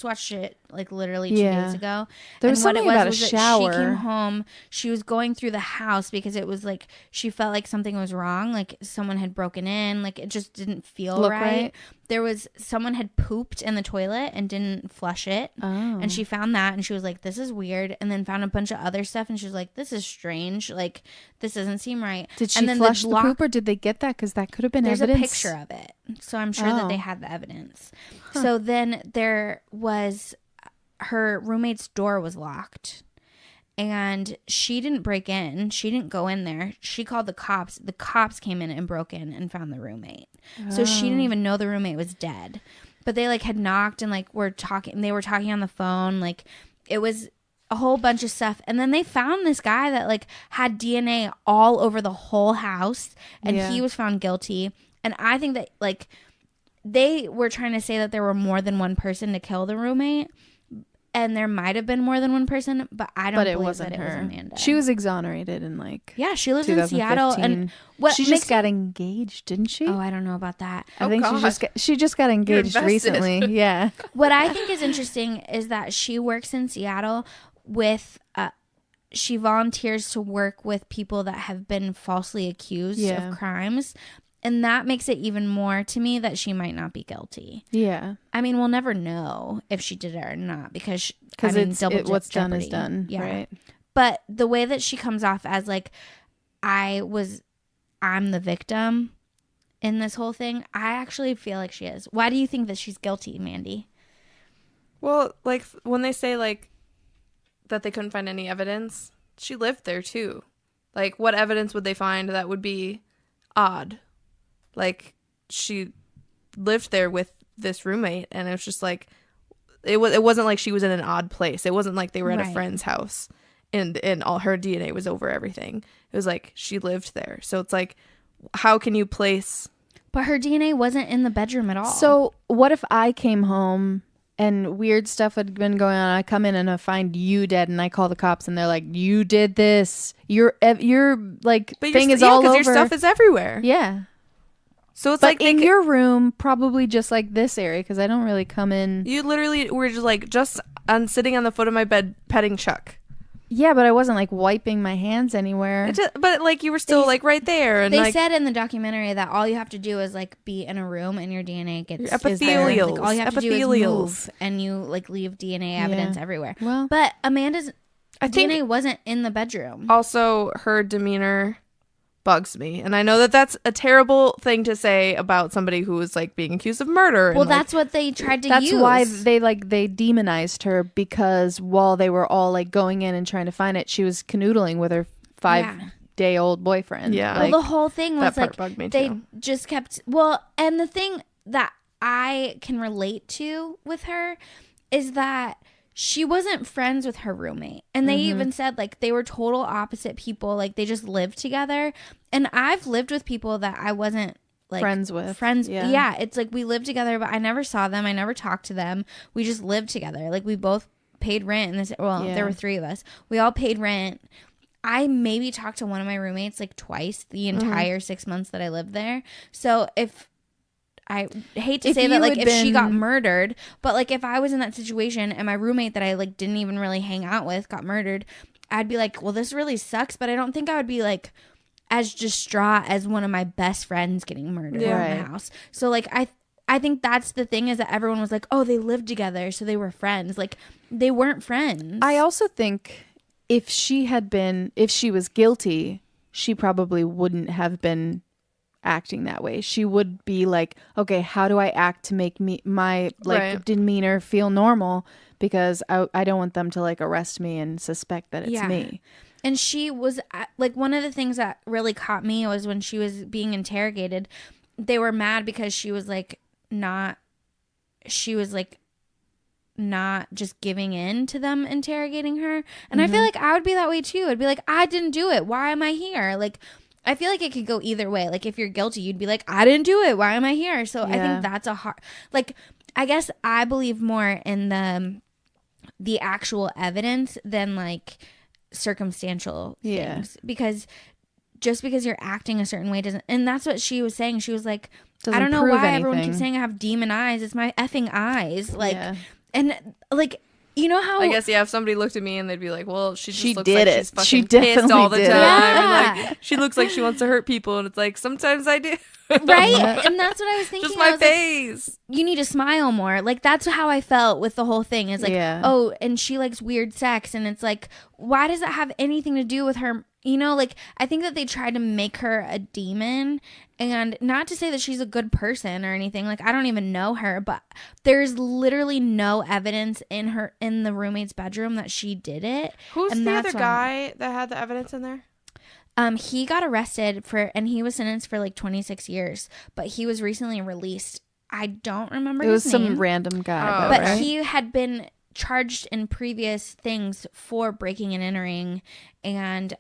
watched it, like, literally 2 days ago. There was something about a that shower. She came home, she was going through the house because it was like she felt like something was wrong, like someone had broken in, like it just didn't feel right. There was someone had pooped in the toilet and didn't flush it. And she found that, and she was like, this is weird, and then found a bunch of other stuff, and she was like, this is strange, like this doesn't seem right. Did she flush the poop, or did they get that? Because that could have been evidence. There's a picture of it, so I'm sure that they had the evidence. So then there was, her roommate's door was locked, and she didn't break in. She didn't go in there. She called the cops. The cops came in and broke in and found the roommate. So she didn't even know the roommate was dead. But they, like, had knocked and, like, were talking. They were talking on the phone. Like, it was a whole bunch of stuff. And then they found this guy that, like, had DNA all over the whole house, and he was found guilty. And I think that, like, they were trying to say that there were more than one person to kill the roommate. And there might have been more than one person, but I don't believe that it was Amanda. She was exonerated in, like, she lives in Seattle, and she just got engaged, didn't she? Oh, I don't know about that. I think she just got engaged recently. Yeah. What I think is interesting is that she works in Seattle with. She volunteers to work with people that have been falsely accused of crimes. And that makes it even more to me that she might not be guilty. Yeah. I mean, we'll never know if she did it or not because what's done is done, right? But the way that she comes off as, like, I'm the victim in this whole thing, I actually feel like she is. Why do you think that she's guilty, Mandy? Well, like, when they say, like, that they couldn't find any evidence, she lived there too. Like, what evidence would they find that would be odd? Like, she lived there with this roommate, and it was just like, it wasn't like she was in an odd place. It wasn't like they were at a friend's house and all her DNA was over everything. It was like she lived there. So it's like, how can you place? But her DNA wasn't in the bedroom at all. So what if I came home and weird stuff had been going on? I come in and I find you dead, and I call the cops, and they're like, you did this. Your like, thing is all over. Your stuff is everywhere. Yeah. So it's but like in your room, probably just like this area, because I don't really come in. You literally were just sitting on the foot of my bed petting Chuck. Yeah, but I wasn't, like, wiping my hands anywhere. But, like, you were still, like, right there. And they said in the documentary that all you have to do is, like, be in a room and your DNA gets epithelials. Like, all you have to do is move, and you, like, leave DNA evidence everywhere. Well, but Amanda's DNA wasn't in the bedroom. Also, her demeanor bugs me, and I know that that's a terrible thing to say about somebody who was, like, being accused of murder. Well, that's what they tried to use. That's why they demonized her, because while they were all, like, going in and trying to find it, she was canoodling with her 5-day-old boyfriend. Yeah. Well, the whole thing was, like, bugged me they too. just kept. Well, and the thing that I can relate to with her is that she wasn't friends with her roommate. And they even said, like, they were total opposite people. Like, they just lived together. And I've lived with people that I wasn't, like, friends with. Yeah. It's like we lived together, but I never saw them. I never talked to them. We just lived together. Like, we both paid rent. And there were 3 of us. We all paid rent. I maybe talked to one of my roommates, like, twice the entire 6 months that I lived there. So I hate to say that, like, if she got murdered, but, like, if I was in that situation and my roommate that I, like, didn't even really hang out with got murdered, I'd be like, well, this really sucks, but I don't think I would be, like, as distraught as one of my best friends getting murdered in the house. So, like, I think that's the thing, is that everyone was like, oh, they lived together, so they were friends. Like, they weren't friends. I also think if she was guilty, she probably wouldn't have been acting that way. She would be like, okay, how do I act to make my demeanor feel normal, because I don't want them to, like, arrest me and suspect that it's me. And she was, like, one of the things that really caught me was when she was being interrogated, they were mad because she was not just giving in to them interrogating her. And I feel like I would be that way too. I'd be like, I didn't do it. Why am I here? Like, I feel like it could go either way. Like, if you're guilty, you'd be like, I didn't do it. Why am I here? So I think that's a hard, like, I guess I believe more in the actual evidence than, like, circumstantial things. Because just because you're acting a certain way doesn't, and that's what she was saying. She was like, I don't know why everyone keeps saying I have demon eyes. It's my effing eyes. Like, and, like, you know how, I guess, if somebody looked at me and they'd be like, well, she just looks did like it. she's fucking She pissed definitely all the did it. time. Yeah. And, like, she looks like she wants to hurt people, and it's like, sometimes I do. right? And that's what I was thinking. Just my I was face. like, you need to smile more. Like, that's how I felt with the whole thing. Is like, oh, and she likes weird sex, and it's like, why does that have anything to do with her? You know, like, I think that they tried to make her a demon, and not to say that she's a good person or anything. Like, I don't even know her, but there's literally no evidence in the roommate's bedroom that she did it. Who's the other guy that had the evidence in there? He got arrested and he was sentenced for, like, 26 years, but he was recently released. I don't remember his name. It was some random guy. But he had been charged in previous things for breaking and entering and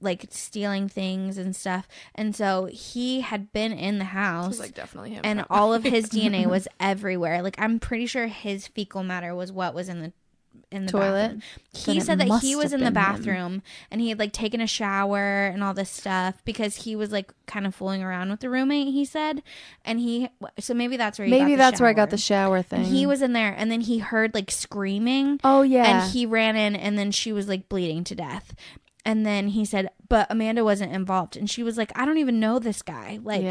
like, stealing things and stuff. And so he had been in the house. This is, like, definitely him. And all of his DNA was everywhere. Like, I'm pretty sure his fecal matter was what was in the toilet bathroom. He said that he was in the bathroom and he had, like, taken a shower and all this stuff because he was, like, kind of fooling around with the roommate, he said. And so maybe that's where where I got the shower thing. And he was in there, and then he heard, like, screaming. Oh yeah. And he ran in, and then she was, like, bleeding to death. And then he said, but Amanda wasn't involved. And she was like, I don't even know this guy. Like,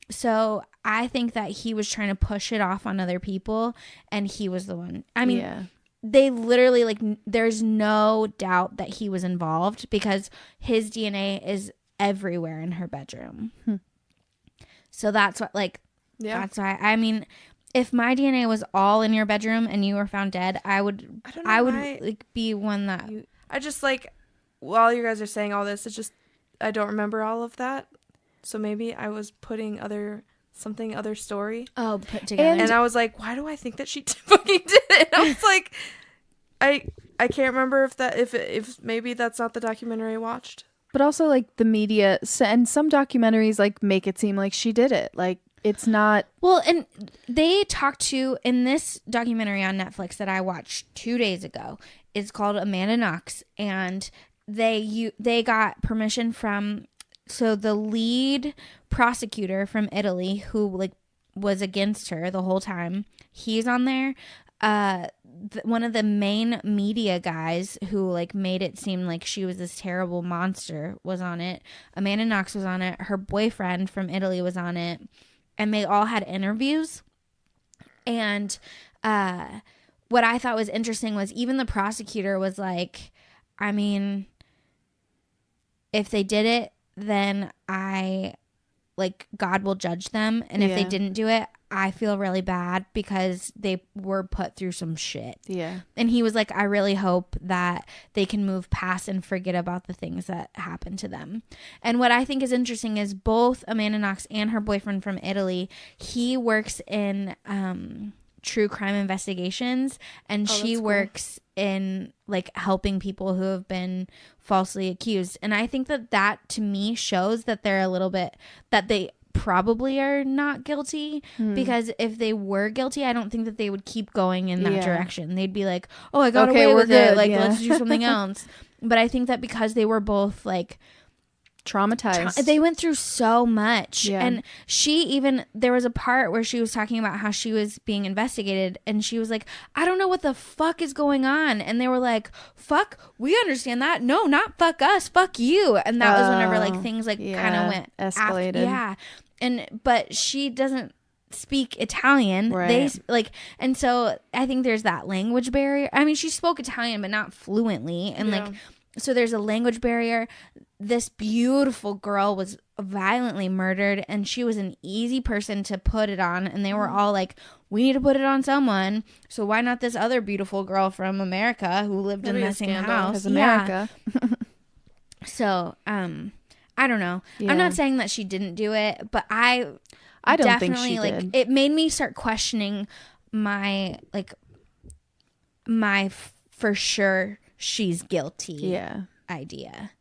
so I think that he was trying to push it off on other people, and he was the one. I mean, they literally, like, there's no doubt that he was involved because his DNA is everywhere in her bedroom. So that's what, like, that's why, I mean, if my DNA was all in your bedroom and you were found dead, I would like, be one that I just, like, while you guys are saying all this, it's just, I don't remember all of that. So maybe I was putting other story. Oh, put together. And I was like, why do I think that she fucking did it? I was like, I can't remember if maybe that's not the documentary I watched. But also, like, the media and some documentaries, like, make it seem like she did it. Like, it's not. Well, and they talked to, in this documentary on Netflix that I watched 2 days ago, it's called Amanda Knox, and they got permission from, so the lead prosecutor from Italy who, like, was against her the whole time, he's on there. One of the main media guys who, like, made it seem like she was this terrible monster was on it. Amanda Knox was on it. Her boyfriend from Italy was on it. And they all had interviews. And what I thought was interesting was even the prosecutor was like, I mean, if they did it, then God will judge them. And if they didn't do it, I feel really bad because they were put through some shit. Yeah. And he was like, I really hope that they can move past and forget about the things that happened to them. And what I think is interesting is both Amanda Knox and her boyfriend from Italy, he works in true crime investigations, and she works in like helping people who have been falsely accused. And I think that to me shows that they're a little bit, that they probably are not guilty, because if they were guilty, I don't think that they would keep going in that direction. They'd be like, oh, I got away with it, like let's do something else. But I think that because they were both like traumatized, they went through so much. And there was a part where she was talking about how she was being investigated, and she was like, I don't know what the fuck is going on. And they were like, fuck, we understand that. No, not fuck us, fuck you. And that was whenever like things like kind of went escalated. But she doesn't speak Italian, right? And so I think there's that language barrier. I mean, she spoke Italian but not fluently, and like, so there's a language barrier. This beautiful girl was violently murdered, and she was an easy person to put it on, and they were all like, we need to put it on someone, so why not this other beautiful girl from America who lived in the same house? America. So I don't know. I'm not saying that she didn't do it, but I don't definitely think she did. It made me start questioning my for sure she's guilty idea.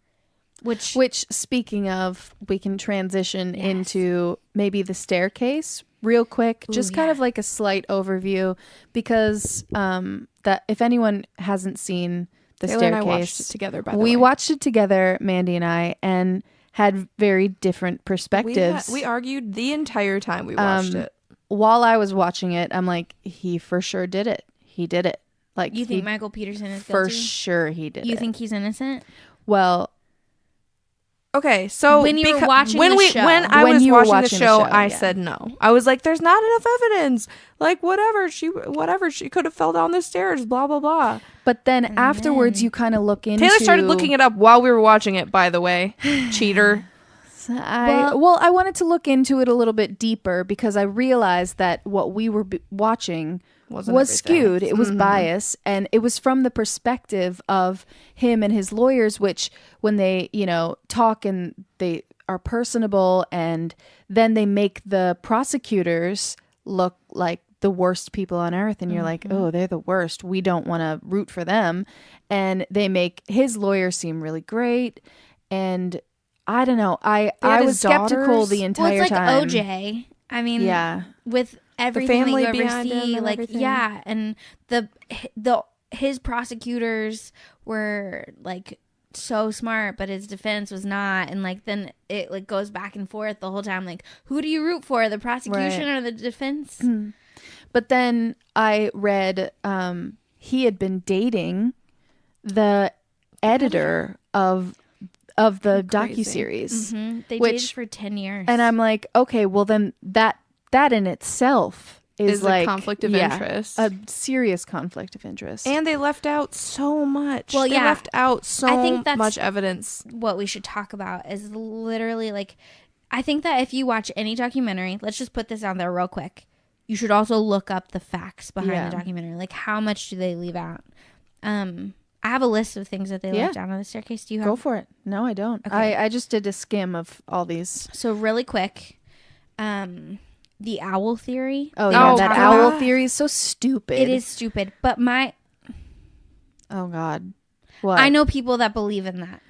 Which speaking of, we can transition into maybe the staircase real quick. Just kind of like a slight overview, because that if anyone hasn't seen the Taylor staircase, and I watched it together, by the way. We watched it together, Mandy and I, and had very different perspectives. We argued the entire time we watched it. While I was watching it, I'm like, he for sure did it. He did it. Like, you think Michael Peterson is guilty? For sure he did it. You think he's innocent? Well, okay, so when you were watching when the I was watching the show, I said no. I was like, "There's not enough evidence. Like, whatever she could have fell down the stairs. Blah blah blah." But then afterwards, you kind of look into. Taylor started looking it up while we were watching it. By the way, cheater. I wanted to look into it a little bit deeper, because I realized that what we were watching was skewed. It was biased, and it was from the perspective of him and his lawyers, which when they, talk and they are personable, and then they make the prosecutors look like the worst people on earth, and you're like, oh, they're the worst. We don't want to root for them. And they make his lawyer seem really great. And I don't know. I was skeptical the entire time. Well, it's like OJ. I mean, with everything that you ever see, like, and his prosecutors were like so smart, but his defense was not, and like then it like goes back and forth the whole time. Like, who do you root for, the prosecution or the defense? But then I read he had been dating the editor of the docu-series. They dated for 10 years. And I'm like, okay, well then that in itself is like a conflict of interest. A serious conflict of interest. And they left out so much. Well, they left out so much evidence. What we should talk about is literally like, I think that if you watch any documentary, let's just put this out there real quick, you should also look up the facts behind the documentary. Like, how much do they leave out? I have a list of things that they left out on the staircase. Do you have? Go for it. No, I don't. Okay. I just did a skim of all these. So really quick, the owl theory. Oh yeah, that owl theory is so stupid. It is stupid, but oh God, what? I know people that believe in that.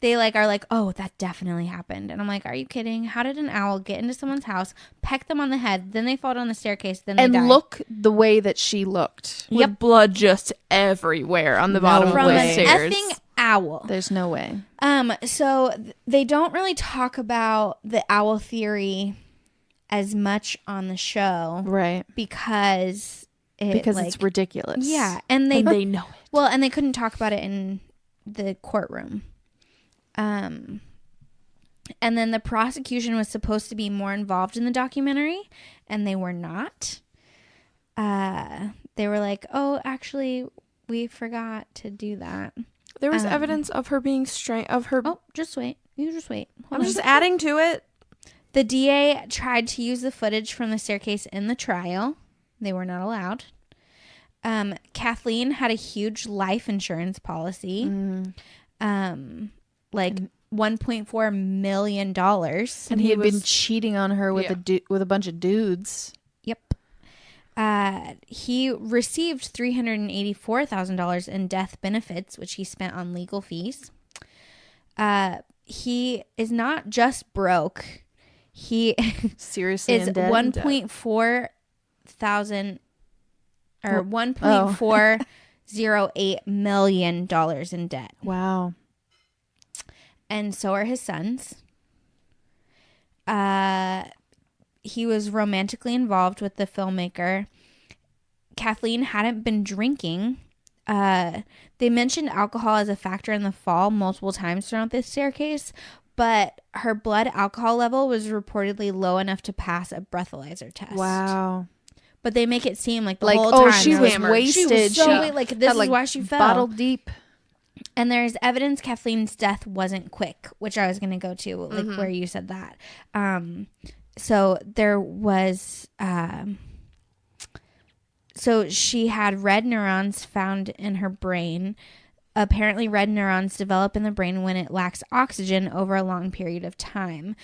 They are like, oh, that definitely happened, and I'm like, are you kidding? How did an owl get into someone's house, peck them on the head, then they fall down the staircase, then they die? And look the way that she looked. With blood just everywhere on the bottom of the stairs. From an effing owl. There's no way. So they don't really talk about the owl theory as much on the show, right? Because it's ridiculous. Yeah, and they know it. Well, and they couldn't talk about it in the courtroom. And then the prosecution was supposed to be more involved in the documentary, and they were not. They were like, oh, actually, we forgot to do that. There was evidence of her being Oh, just wait. You just wait. I'm just adding to it. The DA tried to use the footage from the staircase in the trial. They were not allowed. Kathleen had a huge life insurance policy. Like $1.4 million. And he had been cheating on her with with a bunch of dudes. Yep. He received $384,000 in death benefits, which he spent on legal fees. He is not just broke. He seriously is in debt? $1.408 million in debt. Wow. And so are his sons. He was romantically involved with the filmmaker. Kathleen hadn't been drinking. They mentioned alcohol as a factor in the fall multiple times throughout this staircase, but her blood alcohol level was reportedly low enough to pass a breathalyzer test. Wow. But they make it seem like the Like, whole time. she was hammered. wasted. She was so She like this had, is why she fell. bottle deep. And there's evidence Kathleen's death wasn't quick, which I was going to go to, like where you said that. So there was, so she had red neurons found in her brain. Apparently, red neurons develop in the brain when it lacks oxygen over a long period of time,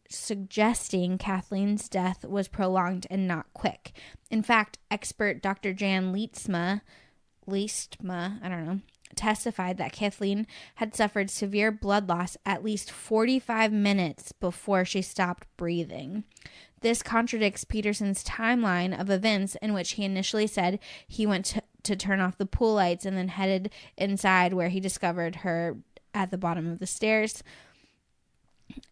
suggesting Kathleen's death was prolonged and not quick. In fact, expert Dr. Jan Leestma, I don't know, testified that Kathleen had suffered severe blood loss at least 45 minutes before she stopped breathing. This contradicts Peterson's timeline of events in which he initially said he went to turn off the pool lights and then headed inside, where he discovered her at the bottom of the stairs.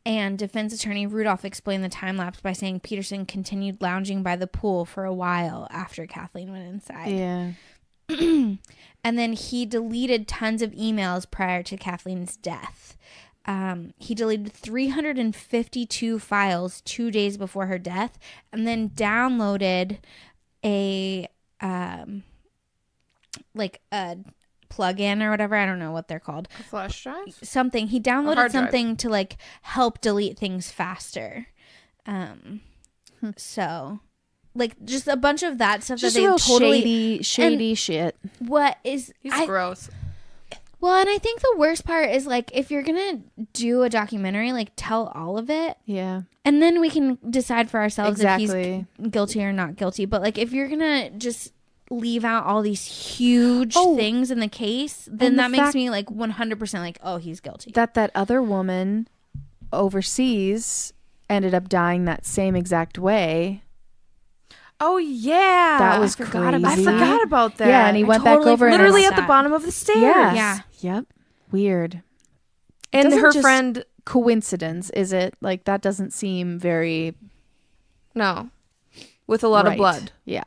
And defense attorney Rudolph explained the time lapse by saying Peterson continued lounging by the pool for a while after Kathleen went inside. Yeah. And then he deleted tons of emails prior to Kathleen's death. He deleted 352 files 2 days before her death, and then downloaded a plug-in or whatever. I don't know what they're called. A flash drive? Something. He downloaded hard drive. something to like help delete things faster. So like just a bunch of that stuff Just that they real totally shady shit. What is He's gross. Well, and I think the worst part is like if you're gonna do a documentary, like tell all of it. Yeah. And then we can decide for ourselves if Exactly. he's guilty or not guilty. But like if you're gonna just leave out all these huge things in the case, then that makes me like 100% like, oh, he's guilty. That other woman overseas ended up dying that same exact way. Oh yeah, That was I forgot crazy. about that. Yeah, and he went totally back over and literally forgot at the that. bottom of the stairs. Yeah. Yeah. Yep. Weird. And Doesn't her just- friend. Coincidence, is it? Like that doesn't seem very No, with a lot of right. blood. Yeah.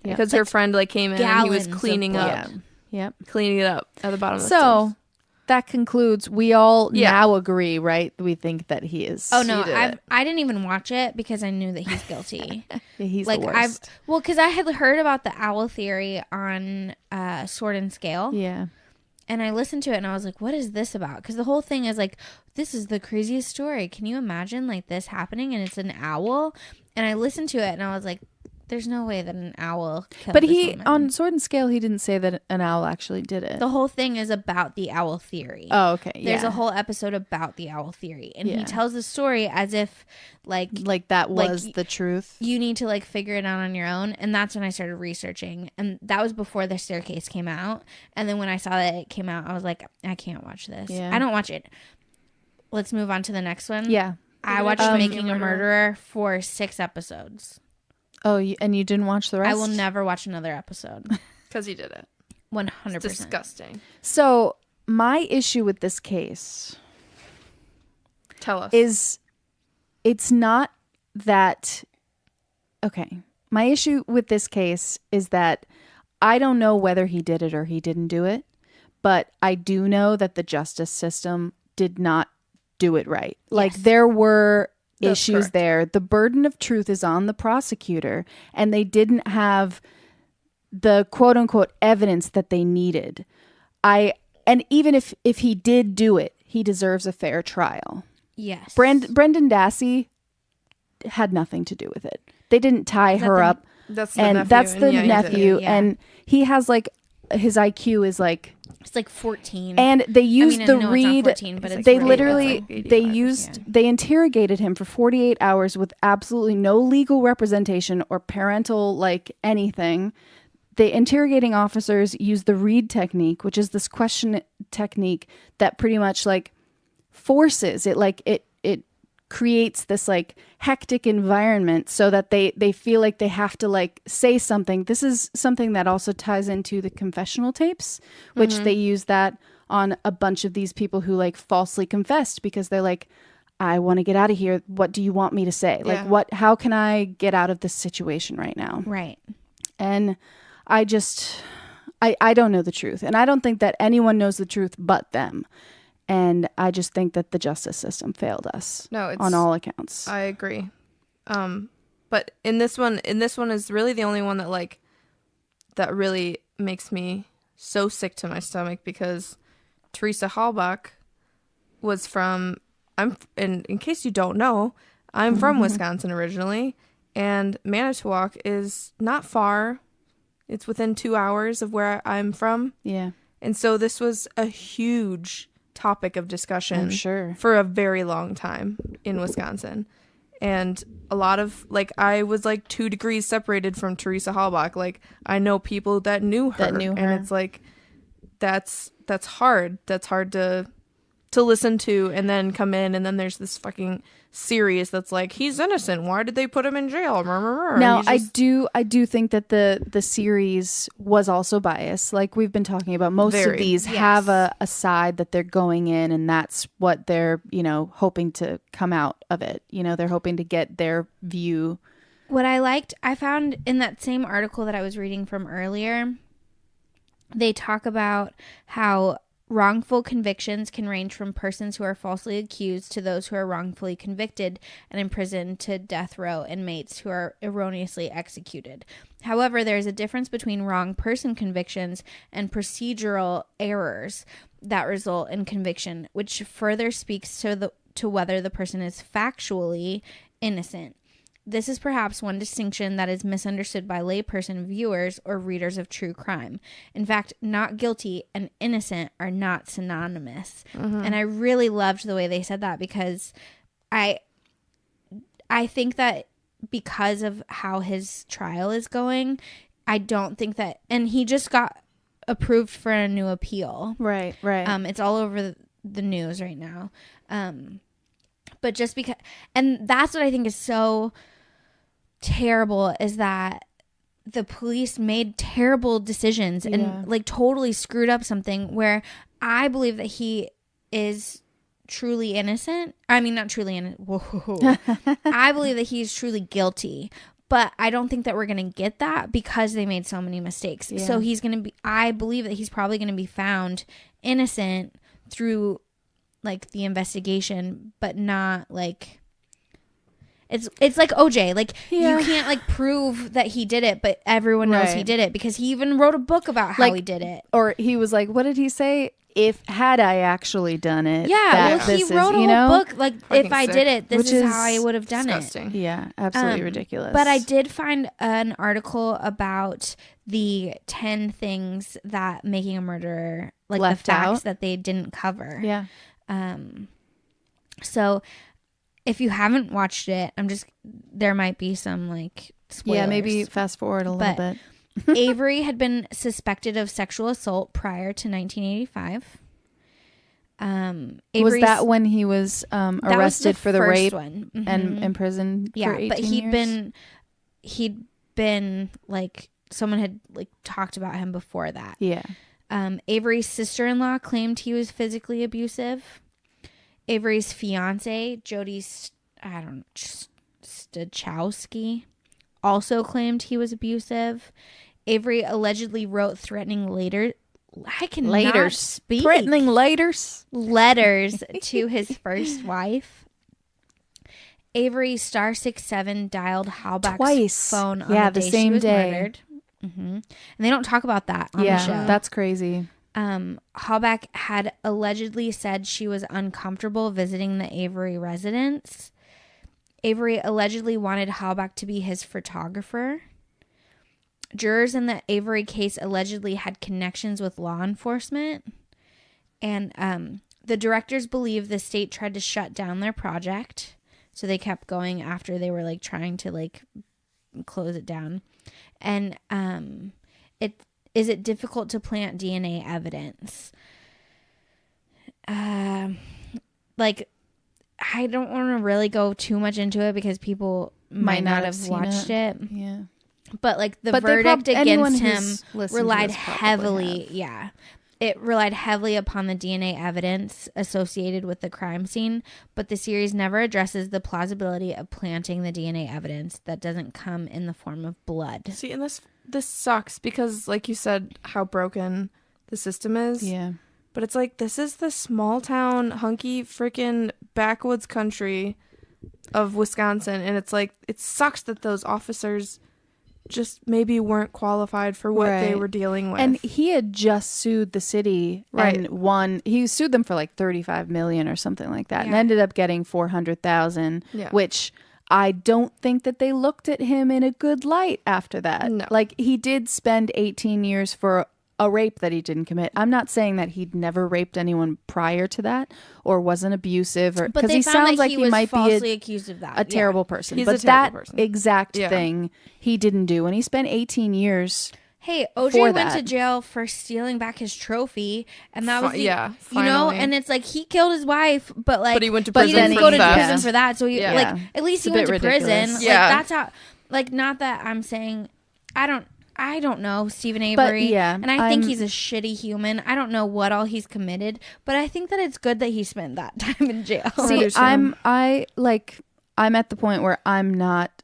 Yep. Because her friend like came in and he was gallons of cleaning blood. up, Yep. cleaning it up at the bottom of the So stairs. that concludes. We all Yeah. now agree, right? We think that he is. Oh no, he did it. I didn't even watch it because I knew that he's guilty. Yeah, he's like the worst. because I had heard about the owl theory on Sword and Scale. Yeah. And I listened to it and I was like, what is this about? Because the whole thing is like, this is the craziest story. Can you imagine like this happening and it's an owl? And I listened to it and I was like, there's no way that an owl killed But this he woman. on Sword and Scale, he didn't say that an owl actually did it. The whole thing is about the owl theory. Oh, okay. There's yeah. a whole episode about the owl theory. And Yeah. he tells the story as if like that like, was the truth. you need to like figure it out on your own. And that's when I started researching. And that was before the staircase came out. And then when I saw that it came out, I was like, I can't watch this. Yeah. I don't watch it. Let's move on to the next one. Yeah. I watched Making a Murderer for 6 episodes. Oh, and you didn't watch the rest? I will never watch another episode. Because he did it. 100%. It's disgusting. So my issue with this case Tell us. is it's not that okay. My issue with this case is that I don't know whether he did it or he didn't do it, but I do know that the justice system did not do it right. Like Yes. there were That's issues correct. there. The burden of truth is on the prosecutor, and they didn't have the quote unquote evidence that they needed. And even if he did do it, he deserves a fair trial. Yes. Brendan Dassey had nothing to do with it. They didn't tie her up, That's the and nephew, that's the yeah, he did. nephew, Yeah. and he has like his IQ is like It's like 14. And they used the no, read. it's not 14, but it's They really literally like 85 they or used they interrogated him for 48 hours with absolutely no legal representation or parental like anything. The interrogating officers used the read technique, which is this question technique that pretty much like forces it, like it creates this like hectic environment so that they feel like they have to like say something. This is something that also ties into the confessional tapes, which they use that on a bunch of these people who like falsely confessed because they're like, I want to get out of here. What do you want me to say? Yeah. Like how can I get out of this situation right now? Right. And I don't know the truth. And I don't think that anyone knows the truth but them. And I just think that the justice system failed us on all accounts. I agree. But in this one is really the only one that like that really makes me so sick to my stomach because Teresa Halbach was from in case you don't know, I'm from Wisconsin originally, and Manitowoc is not far. It's within 2 hours of where I'm from. Yeah. And so this was a huge topic of discussion I'm sure. for a very long time in Wisconsin. And a lot of like I was like 2 degrees separated from Teresa Halbach. Like I know people that knew her. And it's like that's hard. That's hard to listen to and then come in and then there's this fucking series that's like he's innocent. Why did they put him in jail? Now I do think that the series was also biased. Like we've been talking about, most of these have a side that they're going in, and that's what they're hoping to come out of it. They're hoping to get their view. What I found in that same article that I was reading from earlier, they talk about how wrongful convictions can range from persons who are falsely accused to those who are wrongfully convicted and imprisoned to death row inmates who are erroneously executed. However, there is a difference between wrong person convictions and procedural errors that result in conviction, which further speaks to whether the person is factually innocent. This is perhaps one distinction that is misunderstood by layperson viewers or readers of true crime. In fact, not guilty and innocent are not synonymous. And I really loved the way they said that because I think that because of how his trial is going, I don't think that, and he just got approved for a new appeal. Right. It's all over the news right now. But just because, and that's what I think is so terrible, is that the police made terrible decisions and like totally screwed up something where I believe that he is truly innocent. I mean, not truly innocent. Whoa. I believe that he's truly guilty, but I don't think that we're going to get that because they made so many mistakes. Yeah. So I believe that he's probably going to be found innocent through like the investigation, but not like, it's like OJ. Like you can't like prove that he did it, but everyone knows he did it because he even wrote a book about how he did it. Or he was like, what did he say? Had I actually done it? Yeah, well, he wrote a whole book like, if I did it, this is how I would have done disgusting. it. Yeah, absolutely ridiculous. But I did find an article about the 10 things that making a murderer, like left the facts out that they didn't cover. Yeah. So if you haven't watched it, there might be some like spoilers. Yeah, maybe fast forward a little bit. Avery had been suspected of sexual assault prior to 1985. Was that when he was arrested for the rape one. and imprisoned for 18 but years? he'd been like, someone had like talked about him before that. Yeah. Avery's sister-in-law claimed he was physically abusive. Avery's fiance, Jody Stachowski, also claimed he was abusive. Avery allegedly wrote threatening letters to his first wife. Avery star 67 dialed Halbach's twice phone on the day same she was day. murdered. And they don't talk about that on the show. That's crazy. Halbach had allegedly said she was uncomfortable visiting the Avery residence. Avery allegedly wanted Halbach to be his photographer. Jurors in the Avery case allegedly had connections with law enforcement. And the directors believe the state tried to shut down their project, so they kept going after they were like trying to like close it down. And is it difficult to plant DNA evidence? Like, I don't want to really go too much into it because people might not have watched it. Yeah. But like the But verdict against him listened to relied this probably heavily. have. Yeah. It relied heavily upon the DNA evidence associated with the crime scene, but the series never addresses the plausibility of planting the DNA evidence that doesn't come in the form of blood. See, and this sucks because, like you said, how broken the system is. Yeah. But it's like, this is the small town, hunky, freaking backwoods country of Wisconsin. And it's like, it sucks that those officers just maybe weren't qualified for what they were dealing with. And he had just sued the city and won. He sued them for like 35 million or something like that, and ended up getting 400,000, which I don't think that they looked at him in a good light after that. No. Like, he did spend 18 years for a rape that he didn't commit. I'm not saying that he'd never raped anyone prior to that or wasn't abusive, or because he sounds like he might be accused of that. a terrible person. He's but a terrible that person. exact thing he didn't do, and he spent 18 years. Hey, OJ went to jail for stealing back his trophy, and that was you know, and it's like he killed his wife, but like, but he went to prison. He didn't for go to theft. prison for that, so he like at least he went to prison. ridiculous. Yeah. Like, that's how. Like, not that I'm saying, I don't know Stephen Avery, and I think he's a shitty human. I don't know what all he's committed, but I think that it's good that he spent that time in jail. See, I'm at the point where I'm not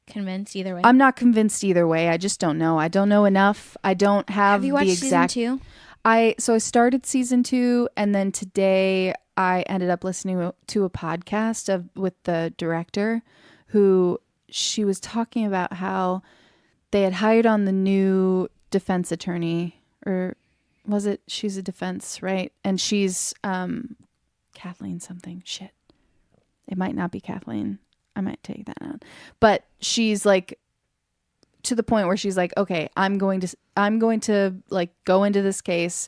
convinced either way. I'm not convinced either way. I just don't know. I don't know enough. I don't have you watched the exact. season 2? I started season 2, and then today I ended up listening to a podcast with the director, who she was talking about how they had hired on the new defense attorney, or was it? She's a defense, right? And she's Kathleen something. Shit, it might not be Kathleen. I might take that out. But she's like, to the point where she's like, okay, I'm going to like go into this case.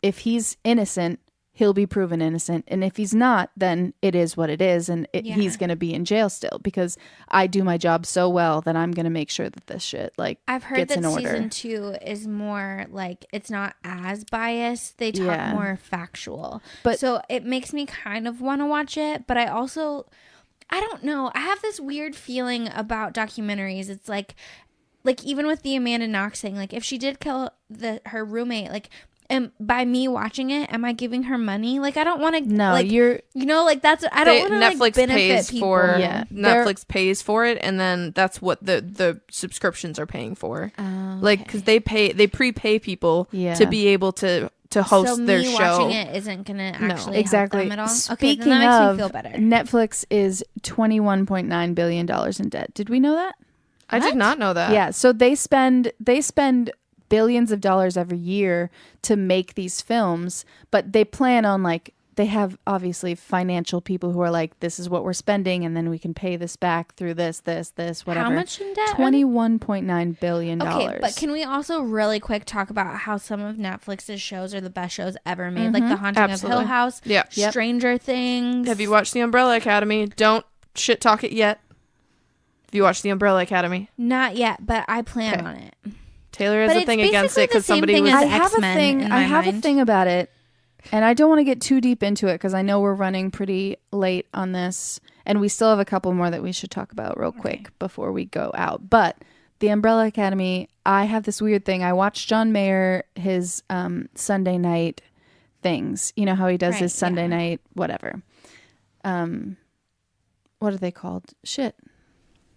If he's innocent, he'll be proven innocent. And if he's not, then it is what it is. And he's going to be in jail still, because I do my job so well that I'm going to make sure that this shit I've heard gets that in order. Season 2 is more like, it's not as biased. They talk more factual. But so it makes me kind of want to watch it. But I don't know. I have this weird feeling about documentaries. It's like even with the Amanda Knox thing, like if she did kill her roommate, like, and by me watching it, am I giving her money? Like, I don't want to. No, like, that's. I don't want to Netflix benefit pays people. for. Yeah, Netflix pays for it, and then that's what the subscriptions are paying for. Like, because they prepay people to be able to host their show. So me watching it isn't going to actually help them at all. Speaking okay, then that makes of, me feel better. Netflix is $21.9 billion in debt. Did we know that? I did not know that. Yeah, so they spend billions of dollars every year to make these films, but they plan on, like, they have obviously financial people who are like, this is what we're spending, and then we can pay this back through this, whatever. How much in debt? $21.9 billion. Okay, but can we also really quick talk about how some of Netflix's shows are the best shows ever made? Like The Haunting of Hill House, Stranger Things. Have you watched The Umbrella Academy? Don't shit talk it yet. Have you watched The Umbrella Academy? Not yet, but I plan on it. Taylor has a thing against it because somebody was. I have a thing about it, and I don't want to get too deep into it because I know we're running pretty late on this, and we still have a couple more that we should talk about real quick before we go out. But The Umbrella Academy, I have this weird thing. I watched John Mayer, his Sunday night things. You know how he does his Sunday night whatever. What are they called? Shit.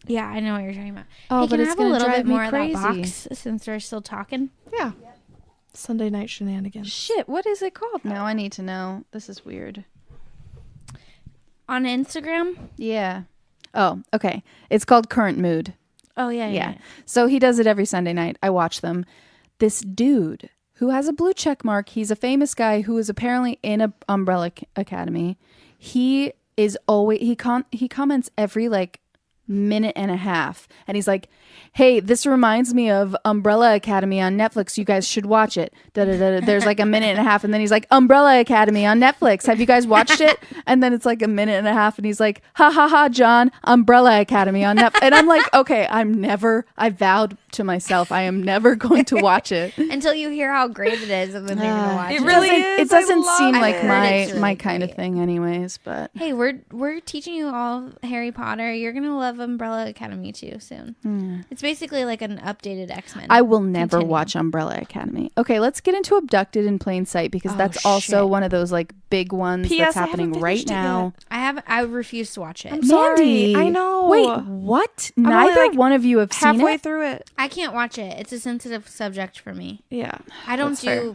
Yeah, I know what you're talking about. Oh, hey, but can I it's have a going to little drive bit me more crazy. Of that box since we're still talking? Yeah. Sunday night shenanigans. Shit, what is it called? Now I need to know. This is weird. On Instagram? Yeah. Oh, okay. It's called Current Mood. Oh, yeah. So he does it every Sunday night. I watch them. This dude who has a blue check mark, he's a famous guy who is apparently in a Umbrella Academy. He is always, he comments every like minute and a half. And he's like, hey, this reminds me of Umbrella Academy on Netflix. You guys should watch it. There's like a minute and a half. And then he's like, Umbrella Academy on Netflix. Have you guys watched it? And then it's like a minute and a half. And he's like, ha ha ha, John, Umbrella Academy on Netflix. And I'm like, okay, I vowed to myself, I am never going to watch it. Until you hear how great it is, and then you're gonna watch it. It really is. It doesn't seem I like heard my really kind of great. thing anyways, but Hey, we're teaching you all Harry Potter. You're gonna love Umbrella Academy too soon. It's basically like an updated X-Men. I will never Continue. watch Umbrella Academy. Okay, let's get into Abducted in Plain Sight, because Oh, that's also shit. one of those like big ones P.S. that's I haven't happening right finished it now. I refuse to watch it. I'm sorry. Mandy, I know. Wait, what? only, Neither like, one of you have seen Halfway it? through it. I can't watch it. It's a sensitive subject for me. Yeah. I don't That's fair.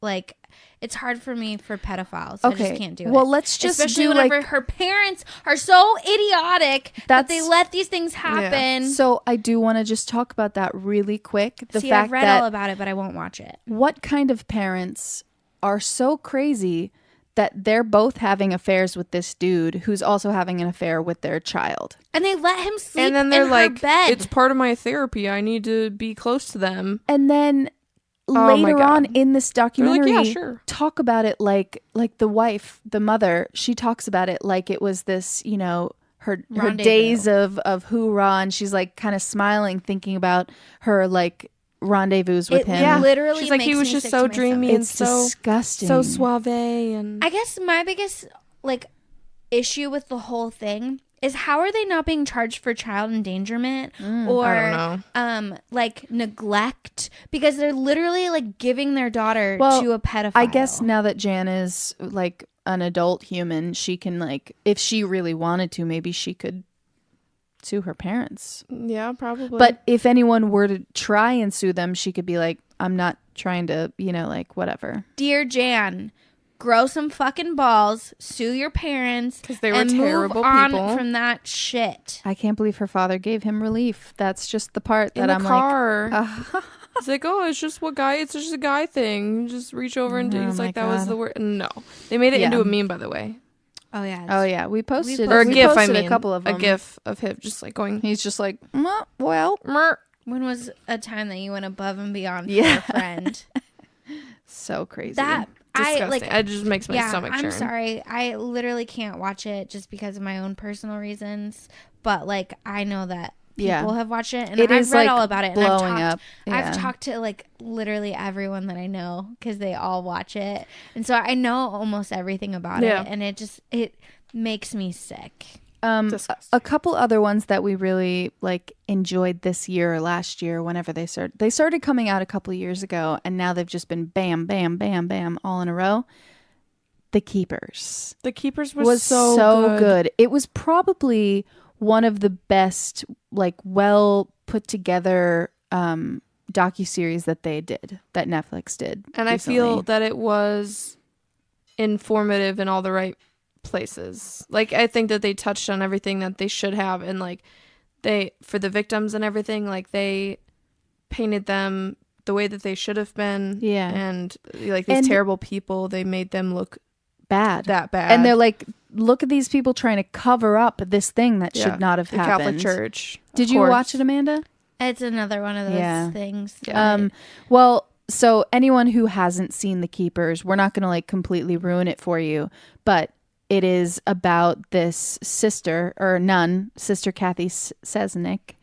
like it's hard for me for pedophiles. I Okay, just can't do it. well, let's just especially do whenever like her parents are so idiotic that they That's- let these things happen. So I do want to just talk about that really quick. The See, fact I've read that all about it, but I won't watch it. what kind of parents are so crazy that they're both having affairs with this dude who's also having an affair with their child. And they let him sleep And then they're in like, her bed. it's part of my therapy. I need to be close to them. And then Oh my later on God. in this They're like, documentary, yeah, sure. talk about it like the wife, the mother, she talks about it like it was this, you know, her Rendezvous. days of hoorah, and she's like kind of smiling, thinking about her like rendezvous with him. yeah. literally She's like, he makes was me just sick so to my dreamy stomach. and It's so disgusting. so suave and I guess my biggest like issue with the whole thing is how are they not being charged for child endangerment or I don't know. like neglect, because they're literally like giving their daughter Well, to a pedophile. I guess now that Jan is like an adult human, she can like, if she really wanted to, maybe she could sue her parents. Yeah, probably. But if anyone were to try and sue them, she could be like, I'm not trying to, you know, like whatever. Dear Jan, grow some fucking balls, sue your parents, 'Cause they were and terrible move on people. from that shit. I can't believe her father gave him relief. That's just the part in that the I'm car, like, he's like, "Oh, it's just it's just a guy thing. You just reach over and Oh he's my like, that was God. the word." No, they made it Yeah. into a meme, by the way, Oh yeah. oh yeah, we posted or a we gif. I posted mean, a couple of them. a gif of him just like going, He's just like, well, "Mer." When was a time that you went above and beyond Yeah. for a friend? so crazy. That Disgusting. I like. It just makes my Yeah, stomach I'm churn. sorry. I literally can't watch it just because of my own personal reasons. But like, I know that people Yeah. have watched it, and It I've is, read like, all about it. And blowing I've up. talked, Yeah. I've talked to like literally everyone that I know because they all watch it, and so I know almost everything about Yeah. it, and it makes me sick. Disgusting. A couple other ones that we really like enjoyed this year or last year, whenever they started coming out a couple of years ago, and now they've just been bam, bam, bam, bam all in a row. The Keepers The Keepers was so good. It was probably one of the best, like, well put together docu-series that Netflix did. And I feel that it was informative in all the right places. Like, I think that they touched on everything that they should have, and like they, for the victims and everything, like they painted them the way that they should have been. Yeah. And like these And- terrible people, they made them look bad. that bad. And they're like, look at these people trying to cover up this thing that Yeah, should not have the happened. Catholic Church. Did of you course. watch it, Amanda? It's another one of those Yeah. things. Well, so anyone who hasn't seen The Keepers, we're not going to like completely ruin it for you, but it is about this sister or nun, Sister Kathy Sesnick,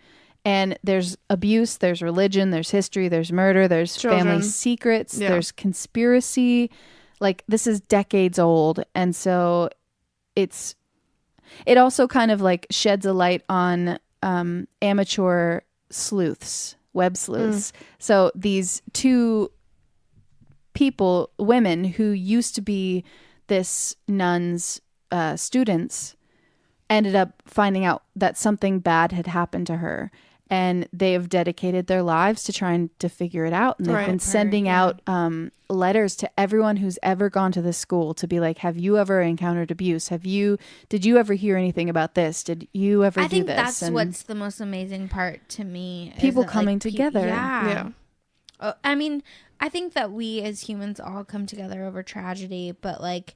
and there's abuse, there's religion, there's history, there's murder, there's Children. family secrets, Yeah. there's conspiracy. Like, this is decades old, and so it also kind of like sheds a light on amateur sleuths, web sleuths. So these two people, women who used to be this nun's students, ended up finding out that something bad had happened to her, and they have dedicated their lives to trying to figure it out, and they've Right. been sending out letters to everyone who's ever gone to the school to be like, have you ever encountered abuse? Did you ever hear anything about this? Did you ever I do think this? that's And what's the most amazing part to me. is People that, coming like, together. Yeah. I mean, I think that we as humans all come together over tragedy, but like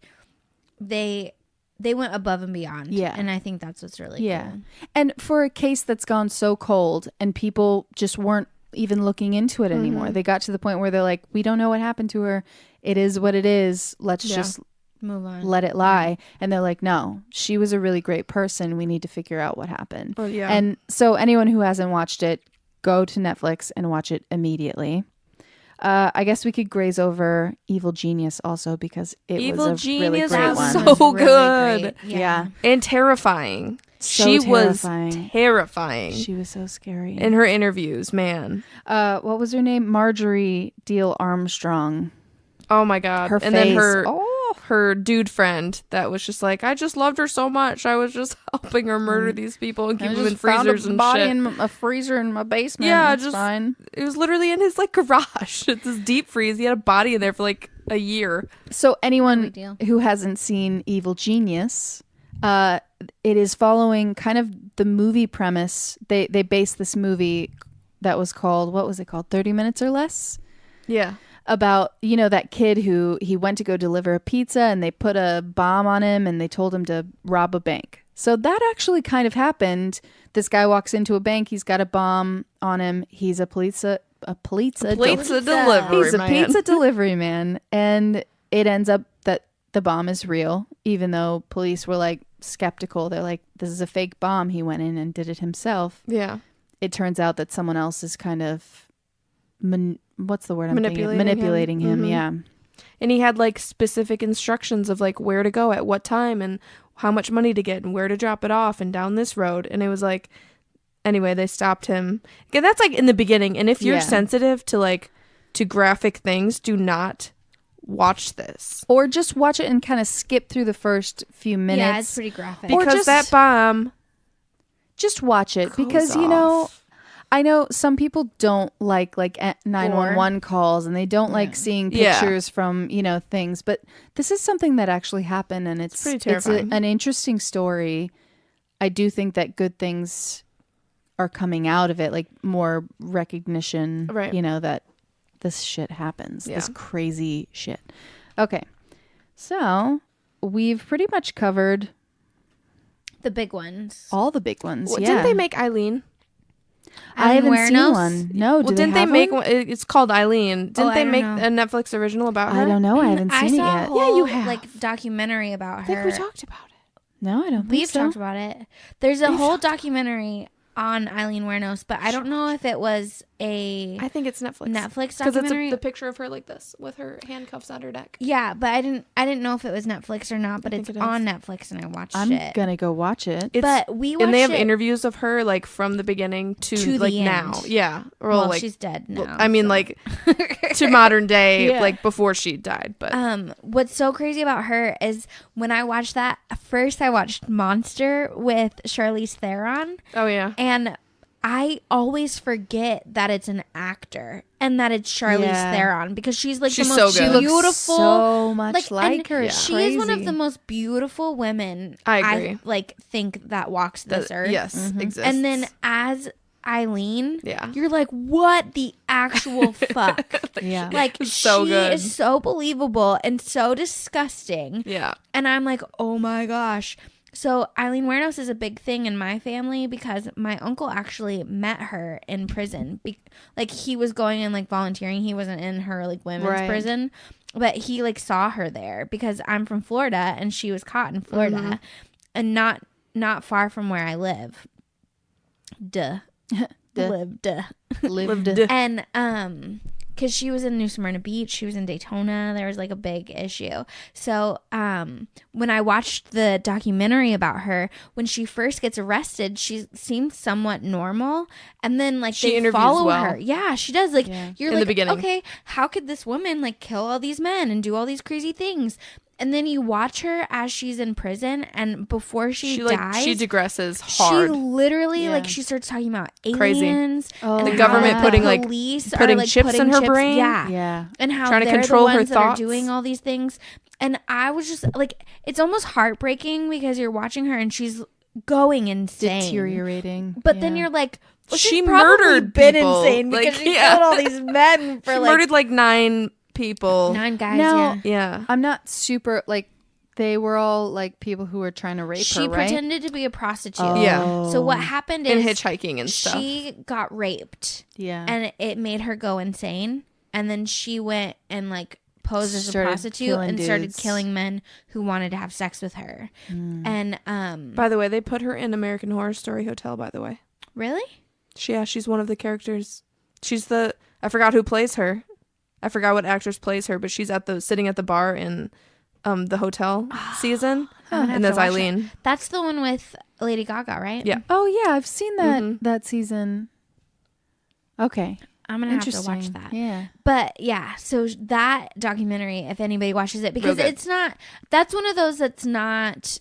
they they went above and beyond. Yeah. And I think that's what's really Yeah. cool. And for a case that's gone so cold and people just weren't even looking into it anymore. They got to the point where they're like, we don't know what happened to her. It is what it is. Let's just Move on. let it lie. And they're like, no, she was a really great person. We need to figure out what happened. Oh, yeah. And so anyone who hasn't watched it, go to Netflix and watch it immediately. I guess we could graze over Evil Genius also because it Evil was a really Genius great was one. so was really good. great. Yeah. And terrifying. So She terrifying. was terrifying She was so scary. in her interviews, man. What was her name? Marjorie Deal Armstrong. Oh my god. Her and face. then her Oh. her dude friend that was just like, I just loved her so much. I was just helping her murder these people and keep them in freezers and shit. in a freezer in my basement. Yeah, That's just fine. It was literally in his like garage. It's this deep freeze. He had a body in there for like a year. So No anyone big deal. who hasn't seen Evil Genius, it is following kind of the movie premise. They based this movie that was called, what was it called? 30 Minutes or Less? Yeah. About, you know, that kid who he went to go deliver a pizza and they put a bomb on him and they told him to rob a bank. So that actually kind of happened. This guy walks into a bank. He's got a bomb on him. He's a pizza Delivery He's a man. pizza delivery man. And it ends up that the bomb is real, even though police were like skeptical. They're like, this is a fake bomb. He went in and did it himself. Yeah. It turns out that someone else is kind of what's the word I'm thinking? Manipulating Manipulating him. Mhm. Yeah. And he had like specific instructions of like where to go at what time and how much money to get and where to drop it off and down this road. And it was like, anyway, they stopped him. Okay, that's like in the beginning. And if you're Yeah. sensitive to like to graphic things, do not watch this. Or just watch it and kind of skip through the first few minutes. Yeah, it's pretty graphic. Or Because just- that bomb Just watch it goes because, you know, off. I know some people don't like 911 calls and they don't like seeing Yeah. pictures from, you know, things. But this is something that actually happened and it's pretty terrifying. an interesting story. I do think that good things are coming out of it, like more recognition, Right. you know, that this shit happens, this Yeah. crazy shit. Okay. So we've pretty much covered the big ones. all the big ones. Well, yeah. Didn't they make Eileen? I haven't seen Wuornos? one. No, Well, do didn't they have make one? one? It's called Eileen. Didn't I they don't make know. a Netflix original about her? I don't know. I haven't I seen it saw yet. a whole, you have. like documentary about I her. think we talked about it. No, I don't think We've so. talked about it. There's a whole documentary on Eileen Wuornos, but I don't know if it was a I think it's Netflix. Netflix Because it's documentary. the picture of her like this with her handcuffs on her neck. Yeah, but I didn't know if it was Netflix or not. But think it's it is. on Netflix, and I watched I'm it. gonna go watch it. It's, But we watched and they have it. interviews of her like from the beginning to To the like end. now. Yeah. Or Well, like she's dead well, now. I mean so. like to modern day, Yeah. like before she died. But What's so crazy about her is when I watched that first, I watched Monster with Charlize Theron, oh yeah. and I always forget that it's an actor and that it's Charlize Yeah. Theron because she's like She's the so most good. She looks beautiful, so much like and her. It's She is one of crazy. the most beautiful women I agree. like think that walks this earth. Yes, exists. And then as Eileen, Yeah. you're like, what the actual fuck? Yeah. Like It's so she good. is so believable and so disgusting. Yeah. And I'm like, oh my gosh. So Eileen Wuornos is a big thing in my family because my uncle actually met her in prison. Like he was going in like volunteering. He wasn't in her like women's Right. prison, but he like saw her there because I'm from Florida and she was caught in Florida and not far from where I live. Duh. Lived. Lived. And because she was in New Smyrna Beach, she was in Daytona, there was like a big issue. So when I watched the documentary about her, when she first gets arrested, she seems somewhat normal, and then like She they interviews follow well. her. Yeah, she does. Like Yeah. you're In the like, beginning. okay, how could this woman like kill all these men and do all these crazy things? And then you watch her as she's in prison, and before she dies, she digresses she hard. literally Yeah. like she starts talking about Crazy. aliens. Oh, and the how government the putting, like, police putting are, like, chips in her brain. Yeah. Yeah. And how Trying to they're control the her ones that are thoughts. doing all these things. And I was just like, it's almost heartbreaking because you're watching her and she's going insane. Deteriorating. But then Yeah. you're like, well, She she's probably murdered been people. insane because Like, she yeah. killed all these men for She like murdered like 9 people. 9 guys. No. Yeah. Yeah. I'm not super like They were all like people who were trying to rape She her, right? pretended to be a prostitute. Oh. Yeah. So what happened And is hitchhiking and stuff. she got raped. Yeah. And it made her go insane. And then she went and like posed as a Started prostitute killing and started dudes. killing men who wanted to have sex with her. And By the way, they put her in American Horror Story Hotel, by the way. really? She's one of the characters. She's I forgot who plays her. I forgot what actress plays her, but she's sitting at the bar in the hotel season. I'm gonna have And to that's watch Eileen. it. That's the one with Lady Gaga, right? Yeah. Oh yeah, I've seen that Mhm. that season. Okay. I'm gonna have to Interesting. watch that. Yeah. But yeah, so that documentary, if anybody watches it, because Real good. it's not, that's one of those that's not,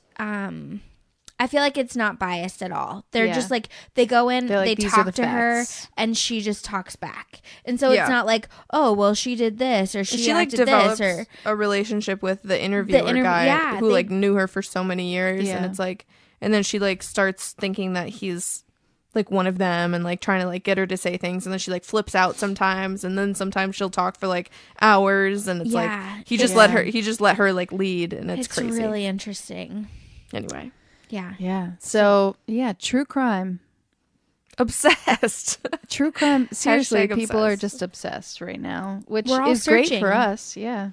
I feel like it's not biased at all. They're Yeah. just like, they go in, They're like, they "These are talk the to her, facts." and she just talks back. And so Yeah. it's not like, oh, well, she did this, or she Like acted develops this, or a relationship with the interviewer guy yeah, who they- like knew her for so many years, Yeah. and it's like, and then she like starts thinking that he's like one of them and like trying to like get her to say things, and then she like flips out sometimes, and then sometimes she'll talk for like hours, and it's Yeah. like he just let her like lead, and it's crazy. really interesting. Anyway, Yeah. Yeah. So yeah, true crime. obsessed. True crime. Seriously, Hashtag people are obsessed. just obsessed right now, which We're all is great searching. for us. Yeah,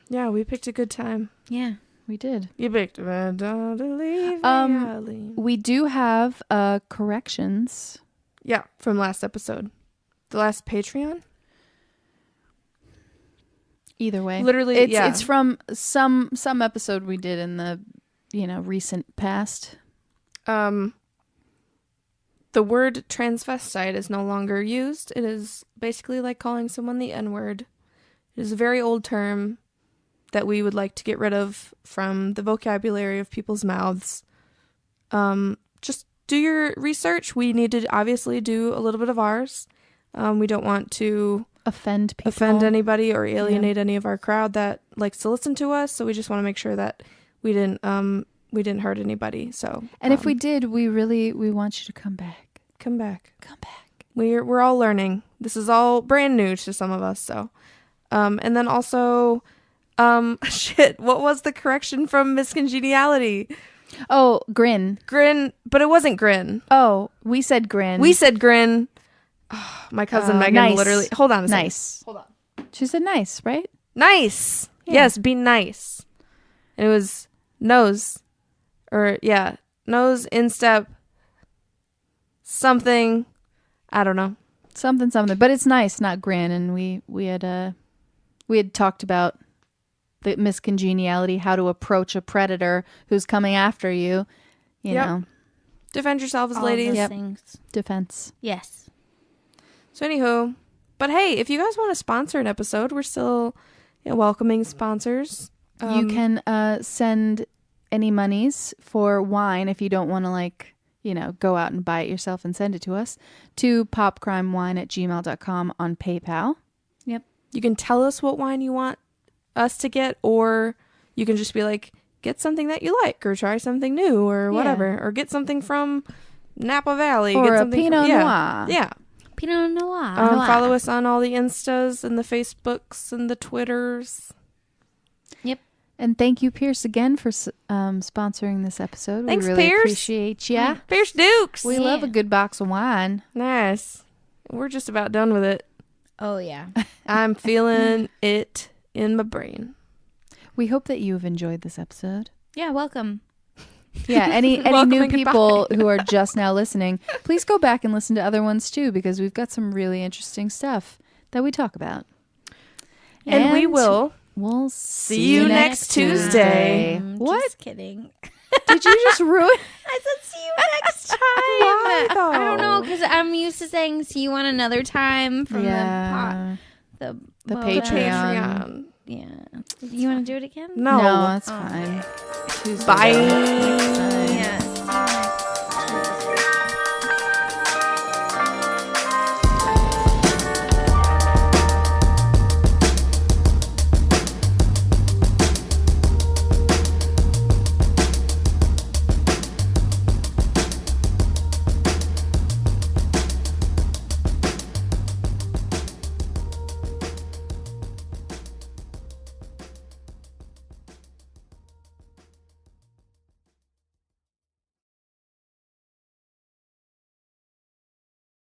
Yeah, we picked a good time. Yeah. we did. You picked don't leave me, Um, Eileen. We do have corrections. Yeah, from last episode, the last Patreon. Either way, Literally, it's yeah. it's from some episode we did in the recent past. The word transvestite is no longer used. It is basically like calling someone the N-word. It is a very old term that we would like to get rid of from the vocabulary of people's mouths. Just do your research. We need to obviously do a little bit of ours. We don't want to Offend people. offend anybody or alienate any of our crowd that likes to listen to us. So we just want to make sure that we didn't hurt anybody. So And if we did, we want you to come back. come back. Come back. We're all learning. This is all brand new to some of us. So, and then also, shit. What was the correction from Miss Congeniality? Oh, grin. Grin, but it wasn't grin. Oh, we said grin. We said grin. Oh, my cousin Megan nice. literally. Hold on a second. Nice. Hold on. She said nice, right? Nice. Yeah. Yes, be nice. And it was nose, or yeah, nose, instep, something. I don't know. Something, but it's nice, not grin. And we had talked about the miscongeniality, how to approach a predator who's coming after you. You Yep. know, Defend yourselves, All ladies. those Yep. things. defense. Yes. So anywho, but hey, if you guys want to sponsor an episode, we're still welcoming sponsors. You can send any monies for wine if you don't want to go out and buy it yourself and send it to us to popcrimewine@gmail.com on PayPal. You can tell us what wine you want us to get, or you can just be like, get something that you like, or try something new, or whatever, or get something from Napa Valley, Or get a something Pinot from, Noir. Yeah. Pinot Noir. Follow us on all the Instas and the Facebooks and the Twitters. And thank you, Pierce, again for sponsoring this episode. Thanks, we really Pierce. appreciate ya. Pierce Dukes. We love a good box of wine. Nice. We're just about done with it. Oh, yeah. I'm feeling it in my brain. We hope that you have enjoyed this episode. Yeah, welcome. Yeah, any Welcome new and people who are just now listening, please go back and listen to other ones too, because we've got some really interesting stuff that we talk about. And we will. We'll See you next Tuesday. What? Just kidding. Did you just ruin? I said see you next time. Why, though? I don't know, because I'm used to saying see you on another time from Yeah. the The Bota. Patreon. Yeah. You want to do it again? No. No, that's Oh. fine. Tuesday. Bye.